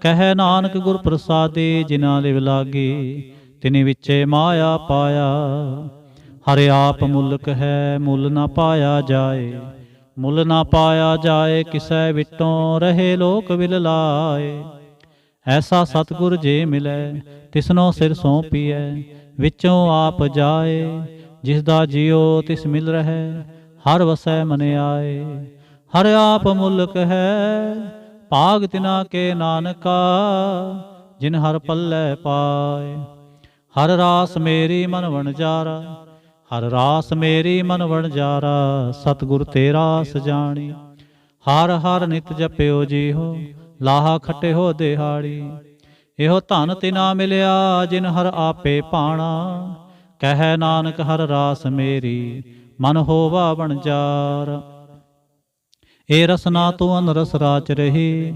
Speaker 1: ਕਹਿ ਨਾਨਕ ਗੁਰ ਪ੍ਰਸਾਦੀ, ਜਿਨਾ ਲਿਵ ਲਾਗੀ, ਤਿਨੀ ਵਿੱਚੇ ਮਾਇਆ ਪਾਇਆ। ਹਰਿ ਆਪ ਮੁਲਕ ਹੈ, ਮੁੱਲ ਨਾ ਪਾਇਆ ਜਾਏ। ਮੁੱਲ ਨਾ ਪਾਇਆ ਜਾਏ ਕਿਸੈ ਵਿਟੋਂ, ਰਹੇ ਲੋਕ ਵਿਲ ਲਾਏ। ਐਸਾ ਸਤਿਗੁਰ ਜੇ ਮਿਲੈ ਤਿਸਨੋ ਸਿਰ ਸੌਂਪੀਐ, ਵਿੱਚੋਂ ਆਪ ਜਾਏ ਜਿਸ ਦਾ ਜਿਉ ਤਿਸ ਮਿਲ ਰਹੈ, ਹਰ ਵਸੈ ਮਨ ਆਏ। ਹਰ ਆਪ ਮੁਲਕ ਹੈ ਭਾਗ ਤਿਨਾ ਕੇ ਨਾਨਕਾ, ਜਿਨ ਹਰ ਪੱਲੇ ਪਾਏ। ਹਰ ਰਾਸ ਮੇਰੀ ਮਨ ਵਣਜਾਰਾ, ਹਰ ਰਾਸ ਮੇਰੀ ਮਨ ਵਣਜਾਰਾ, ਸਤਿਗੁਰ ਤੇਰਾ ਸਜਾਣੀ। ਹਰ ਹਰ ਨਿਤ ਜਪਿਓ ਜੀਹੋ, ਲਾਹਾ ਖਟਿਓ ਦਿਹਾੜੀ। ਇਹੋ ਧਨ ਤਿਨਾ ਮਿਲਿਆ ਜਿਨ ਹਰ ਆਪੇ ਪਾਣਾ, ਕਹਿ ਨਾਨਕ ਹਰ ਰਾਸ ਮੇਰੀ ਮਨ ਹੋਵਾ ਵਣਜਾਰਾ। ਏ ਰਸਨਾ ਤੂੰ ਅਨਰਸ ਰਾਚ ਰਹੀ,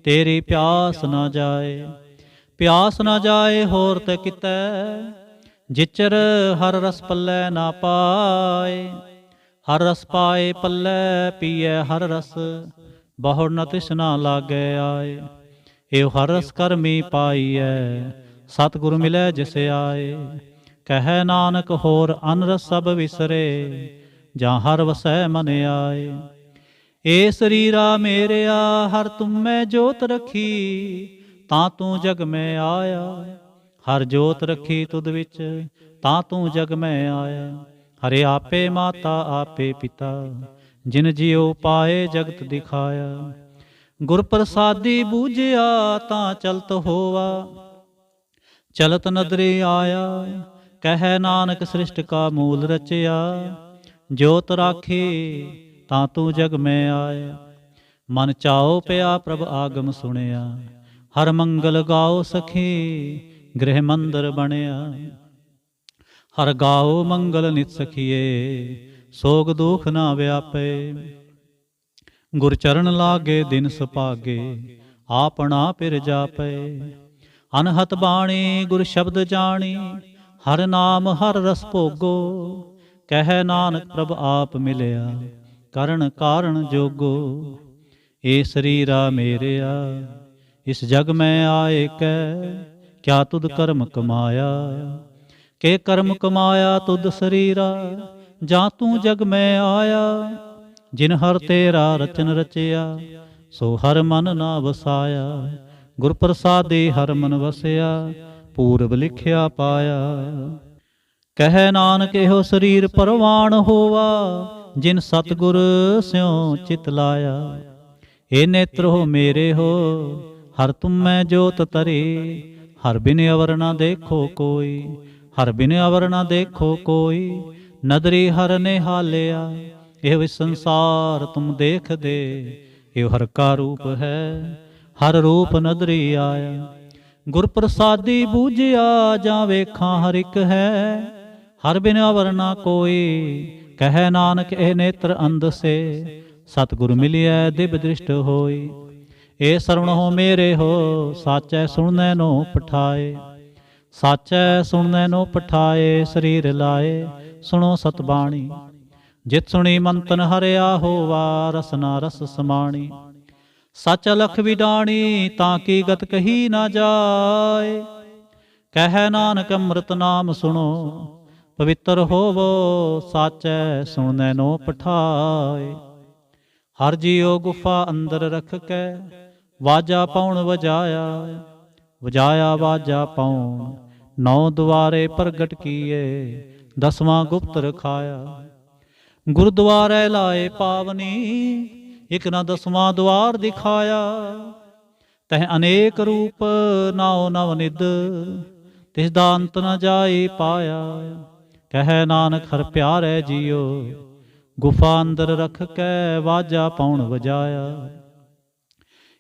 Speaker 1: ਤੇਰੀ ਪਿਆਸ ਨਾ ਜਾਏ। ਪਿਆਸ ਨਾ ਜਾਏ ਹੋਰ ਤੇ ਕਿਤੈ, ਜਿਚਰ ਹਰ ਰਸ ਪੱਲੇ ਨਾ ਪਾਏ। ਹਰ ਰਸ ਪਾਏ ਪੱਲੇ ਪੀਐ ਹਰ ਰਸ, ਬਹੁੜ ਨ ਤ੍ਰਿਸ਼ਨਾ ਲਾਗੇ ਆਏ। ਏਉ ਹਰ ਰਸ ਕਰਮੀ ਪਾਈਐ, ਸਤਿਗੁਰ ਮਿਲੈ ਜਿਸ ਆਏ। ਕਹਿ ਨਾਨਕ ਹੋਰ ਅਨ ਰਸ ਸਭ ਵਿਸਰੇ, ਜਾਂ ਹਰ ਵਸੈ ਮਨ ਆਏ। ਏ ਸਰੀਰਾ ਮੇਰਿਆ ਹਰ ਤੁਮੈ ਜੋਤ ਰਖੀ, ਤਾਂ ਤੂੰ ਜਗ ਮੈਂ ਆਇਆ। ਹਰ ਜੋਤ ਰਖੀ ਤੁਧ ਵਿੱਚ, ਤਾਂ ਤੂੰ ਜਗ ਮੈਂ ਆਇਆ। ਹਰੇ ਆਪੇ ਮਾਤਾ ਆਪੇ ਪਿਤਾ, ਜਿਨ ਜਿਉ ਪਾਏ ਜਗਤ ਦਿਖਾਇਆ। ਗੁਰ ਪ੍ਰਸਾਦੀ ਬੂਝਿਆ ਤਾਂ ਚਲਤ ਹੋਵਾ, ਚਲਤ ਨਦਰੀ ਆਇਆ। ਕਹਿ ਨਾਨਕ ਸ੍ਰਿਸ਼ਟ ਕਾ ਮੂਲ ਰਚਿਆ, ਜੋਤ ਰਾਖੀ ਤਾਂ ਤੂੰ ਜਗ ਮੈਂ ਆਇਆ। ਮਨ ਚਾਉ ਪਿਆ ਪ੍ਰਭ ਆਗਮ ਸੁਣਿਆ, ਹਰ ਮੰਗਲ ਗਾਓ ਸਖੀ ਗ੍ਰਹਿ ਮੰਦਰ ਬਣਿਆ। ਹਰ ਗਾਓ ਮੰਗਲ ਨਿਤ ਸਖੀਏ, ਸੋਗ ਦੁਖ ਨਾ ਵਿਆਪੇ। ਗੁਰ ਚਰਨ ਲਾਗੇ ਦਿਨ ਸੁਭਾਗੇ, ਆਪਣਾ ਪਿਰ ਜਾਪੇ। ਅਨਹਤ ਬਾਣੀ ਗੁਰ ਸ਼ਬਦ ਜਾਣੀ, ਹਰ ਨਾਮ ਹਰ ਰਸ ਭੋਗੋ। ਕਹਿ ਨਾਨਕ ਪ੍ਰਭ ਆਪ ਮਿਲਿਆ, ਕਰਨ ਕਾਰਨ ਜੋਗੋ। ਏ ਸਰੀਰਾ ਮੇਰਿਆ ਇਸ ਜਗ ਮੈਂ ਆਏ ਕੈ, ਕਿਆ ਤੁਧ ਕਰਮ ਕਮਾਇਆ। ਕੇ ਕਰਮ ਕਮਾਇਆ ਤੁਧ ਸਰੀਰਾ, ਜਾਂ ਤੂੰ ਜਗ ਮੈਂ ਆਇਆ। ਜਿਨ ਹਰ ਤੇਰਾ ਰਚਨ ਰਚਿਆ, ਸੋ ਹਰ ਮਨ ਨਾ ਵਸਾਇਆ। ਗੁਰ ਪ੍ਰਸਾਦੇ ਹਰ ਮਨ ਵਸਿਆ, ਪੂਰਬ ਲਿਖਿਆ ਪਾਇਆ। ਕਹਿ ਨਾਨਕ ਇਹੋ ਸਰੀਰ ਪਰਵਾਣ ਹੋਵਾ, ਜਿਨ ਸਤਿਗੁਰ ਸਿਉ ਚਿਤ ਲਾਇਆ। ਏ ਨੇਤਰ ਹੋ ਮੇਰੇ ਹੋ ਹਰ ਤੁਮੈ ਜੋਤ ਤਰੀ, ਹਰ ਬਿਨ ਅਵਰ ਨਾ ਦੇਖੋ ਕੋਈ। ਹਰ ਬਿਨ ਅਵਰ ਨਾ ਦੇਖੋ ਕੋਈ, ਨਦਰੀ ਹਰ ਨੇ ਹਾਲਿਆ। ਇਹ ਸੰਸਾਰ ਤੁਮ ਦੇਖਦੇ, ਇਹ ਹਰ ਕਾ ਰੂਪ ਹੈ, ਹਰ ਰੂਪ ਨਦਰੀ ਆਇਆ। ਗੁਰ ਪ੍ਰਸਾਦੀ ਬੂਝਿਆ ਜਾਂ ਵੇਖਾਂ ਹਰ ਇੱਕ ਹੈ, ਹਰ ਬਿਨ ਅਵਰ ਨਾ ਕੋਈ। ਕਹਿ ਨਾਨਕ ਇਹ ਨੇਤਰ ਅੰਧ ਸੇ, ਸਤਿਗੁਰ ਮਿਲਿਐ ਦਿਵ ਦ੍ਰਿਸ਼ਟ ਹੋਈ। ਏ ਸਰਵਣ ਹੋ ਮੇਰੇ ਹੋ, ਸਾਚੈ ਸੁਣਨੈ ਨੋ ਪਠਾਏ। ਸਾਚੈ ਸੁਣਨੈ ਨੋ ਪਠਾਏ, ਸਰੀਰ ਲਾਏ ਸੁਣੋ ਸਤਬਾਣੀ। ਜਿਤ ਸੁਣੀ ਮੰਤਨ ਹਰਿਆ ਹੋਵਾ, ਰਸਨਾ ਰਸ ਸਮਾਣੀ। ਸਚ ਅਲਖ ਵਿਡਾਣੀ, ਤਾਂ ਕੀ ਗਤ ਕਹੀ ਨਾ ਜਾਏ। ਕਹਿ ਨਾਨਕ ਅੰਮ੍ਰਿਤ ਨਾਮ ਸੁਣੋ, ਪਵਿੱਤਰ ਹੋਵੋ। ਸਾਚੈ ਸੁਣਨੈ ਨੋ ਪਠਾਏ। ਹਰ ਜੀਉ ਗੁਫਾ ਅੰਦਰ ਰਖ ਕੇ, ਵਾਜਾ ਪਾਉਣ ਵਜਾਇਆ। ਵਜਾਇਆ ਵਾਜਾ ਪਾਉਣ, ਨੌ ਦੁਆਰੇ ਪ੍ਰਗਟ ਕੀਏ। ਦਸਵਾਂ ਗੁਪਤ ਰਖਾਇਆ। ਗੁਰਦੁਆਰੇ ਲਾਏ ਪਾਵਨੀ, ਇਕ ਨਾ ਦਸਵਾਂ ਦੁਆਰ ਦਿਖਾਇਆ। ਤਹ ਅਨੇਕ ਰੂਪ ਨਾਉ ਨਵ ਨਿਧ, ਤਿਸ ਦਾ ਅੰਤ ਨ ਜਾਈ ਪਾਇਆ। ਕਹਿ ਨਾਨਕ ਹਰ ਪਿਆਰੇ ਜੀਓ, ਗੁਫਾ ਅੰਦਰ ਰਖ ਕੇ ਵਾਜਾ ਪਾਉਣ ਵਜਾਇਆ।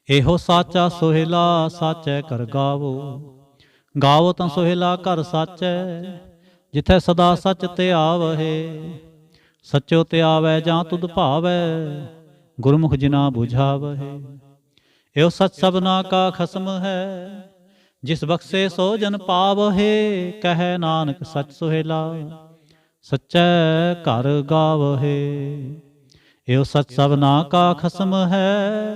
Speaker 1: ਇਹੋ ਸਾਚਾ ਸੋਹਿਲਾ ਸਾਚੈ ਕਰ ਗਾਵੋ। ਗਾਵੋ ਤਾਂ ਸੋਹਿਲਾ ਘਰ ਸਾਚੈ, ਜਿਥੈ ਸਦਾ ਸਚ ਧਿਆਵਹਿ। ਸਚੋ ਧਿਆਵੈ ਜਾਂ ਤੁਧ ਭਾਵੈ, ਗੁਰਮੁਖ ਜਿਨਾ ਬੁਝਾਵਹਿ। ਇਹੋ ਸਚ ਸਭਨਾ ਕਾ ਖਸਮ ਹੈ, ਜਿਸ ਬਖਸ਼ੇ ਸੋ ਜਨ ਪਾਵਹਿ। ਕਹਿ ਨਾਨਕ ਸਚ ਸੋਹਿਲਾ ਸਚੈ ਘਰ ਗਾਵਹਿ। ਇਹੋ ਸਚ ਸਭਨਾ ਕਾ ਖਸਮ ਹੈ,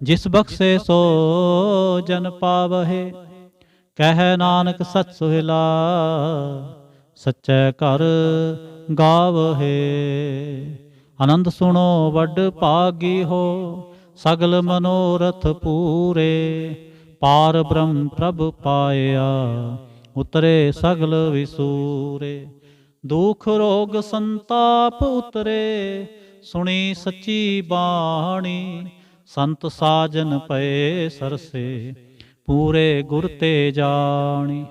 Speaker 1: ਜਿਸ ਬਖਸ਼ੇ ਸੋ ਜਨ ਪਾਵਹਿ। ਕਹਿ ਨਾਨਕ ਸਚ ਸੋਹਿਲਾ ਸਚੈ ਘਰ ਗਾਵਹਿ। ਆਨੰਦ ਸੁਣੋ ਵੱਡ ਭਾਗੀ ਹੋ, ਸਗਲ ਮਨੋਰਥ ਪੂਰੇ। ਪਾਰ ਬ੍ਰਹਮ ਪ੍ਰਭ ਪਾਇਆ, ਉਤਰੇ ਸਗਲ ਵਿਸੂਰੇ। ਦੁਖ ਰੋਗ ਸੰਤਾਪ ਉਤਰੇ, ਸੁਣੀ ਸੱਚੀ ਬਾਣੀ। ਸੰਤ ਸਾਜਨ ਪਏ ਸਰਸੇ, ਪੂਰੇ ਗੁਰ ਤੇ ਜਾਣੀ।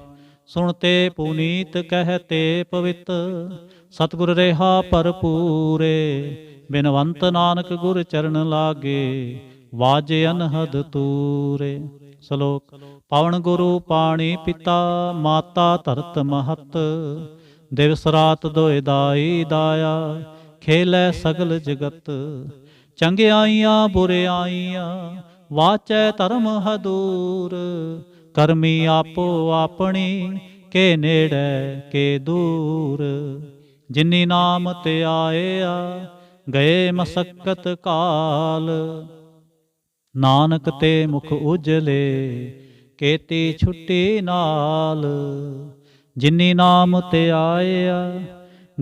Speaker 1: ਸੁਣਤੇ ਪੁਨੀਤ ਕਹਤੇ ਪਵਿੱਤ, ਸਤਿਗੁਰ ਰਿਹਾ ਭਰਪੂਰੇ। ਬਿਨਵੰਤ ਨਾਨਕ ਗੁਰ ਚਰਨ ਲਾਗੇ, ਵਾਜੇ ਅਨਹਦ ਤੂਰੇ। ਸ਼ਲੋਕ। ਪਵਨ ਗੁਰੂ ਪਾਣੀ ਪਿਤਾ, ਮਾਤਾ ਧਰਤ ਮਹਤ। ਦਿਵਸ ਰਾਤ ਦੋਇ ਦਾਈ ਦਾਇਆ, ਖੇਲੈ ਸਗਲ ਜਗਤ। ਚੰਗਿਆਈਆਂ ਬੁਰਿਆਈਆਂ, ਵਾਚੈ ਧਰਮ ਹਦੂਰ। ਕਰਮੀ ਆਪੋ ਆਪਣੀ, ਕੇ ਨੇੜੇ ਕੇ ਦੂਰ। ਜਿਨੀ ਨਾਮ ਤੇ ਆਇਆ, ਗਏ ਮਸਕਤ ਕਾਲ। ਨਾਨਕ ਤੇ ਮੁਖ ਉਜਲੇ, ਕੀਤੀ ਛੁੱਟੀ ਨਾਲ। ਜਿਨੀ ਨਾਮ ਤੇ ਆਇਆ,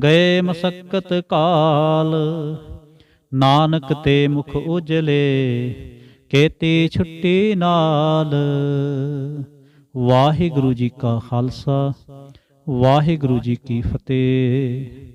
Speaker 1: ਗਏ ਮਸਕਤ ਕਾਲ। ਨਾਨਕ ਤੇ ਮੁਖ ਉਜਲੇ, ਕੀਤੀ ਛੁੱਟੀ ਨਾਲ। ਵਾਹਿਗੁਰੂ ਜੀ ਕਾ ਖਾਲਸਾ, ਵਾਹਿਗੁਰੂ ਜੀ ਕੀ ਫਤਿਹ।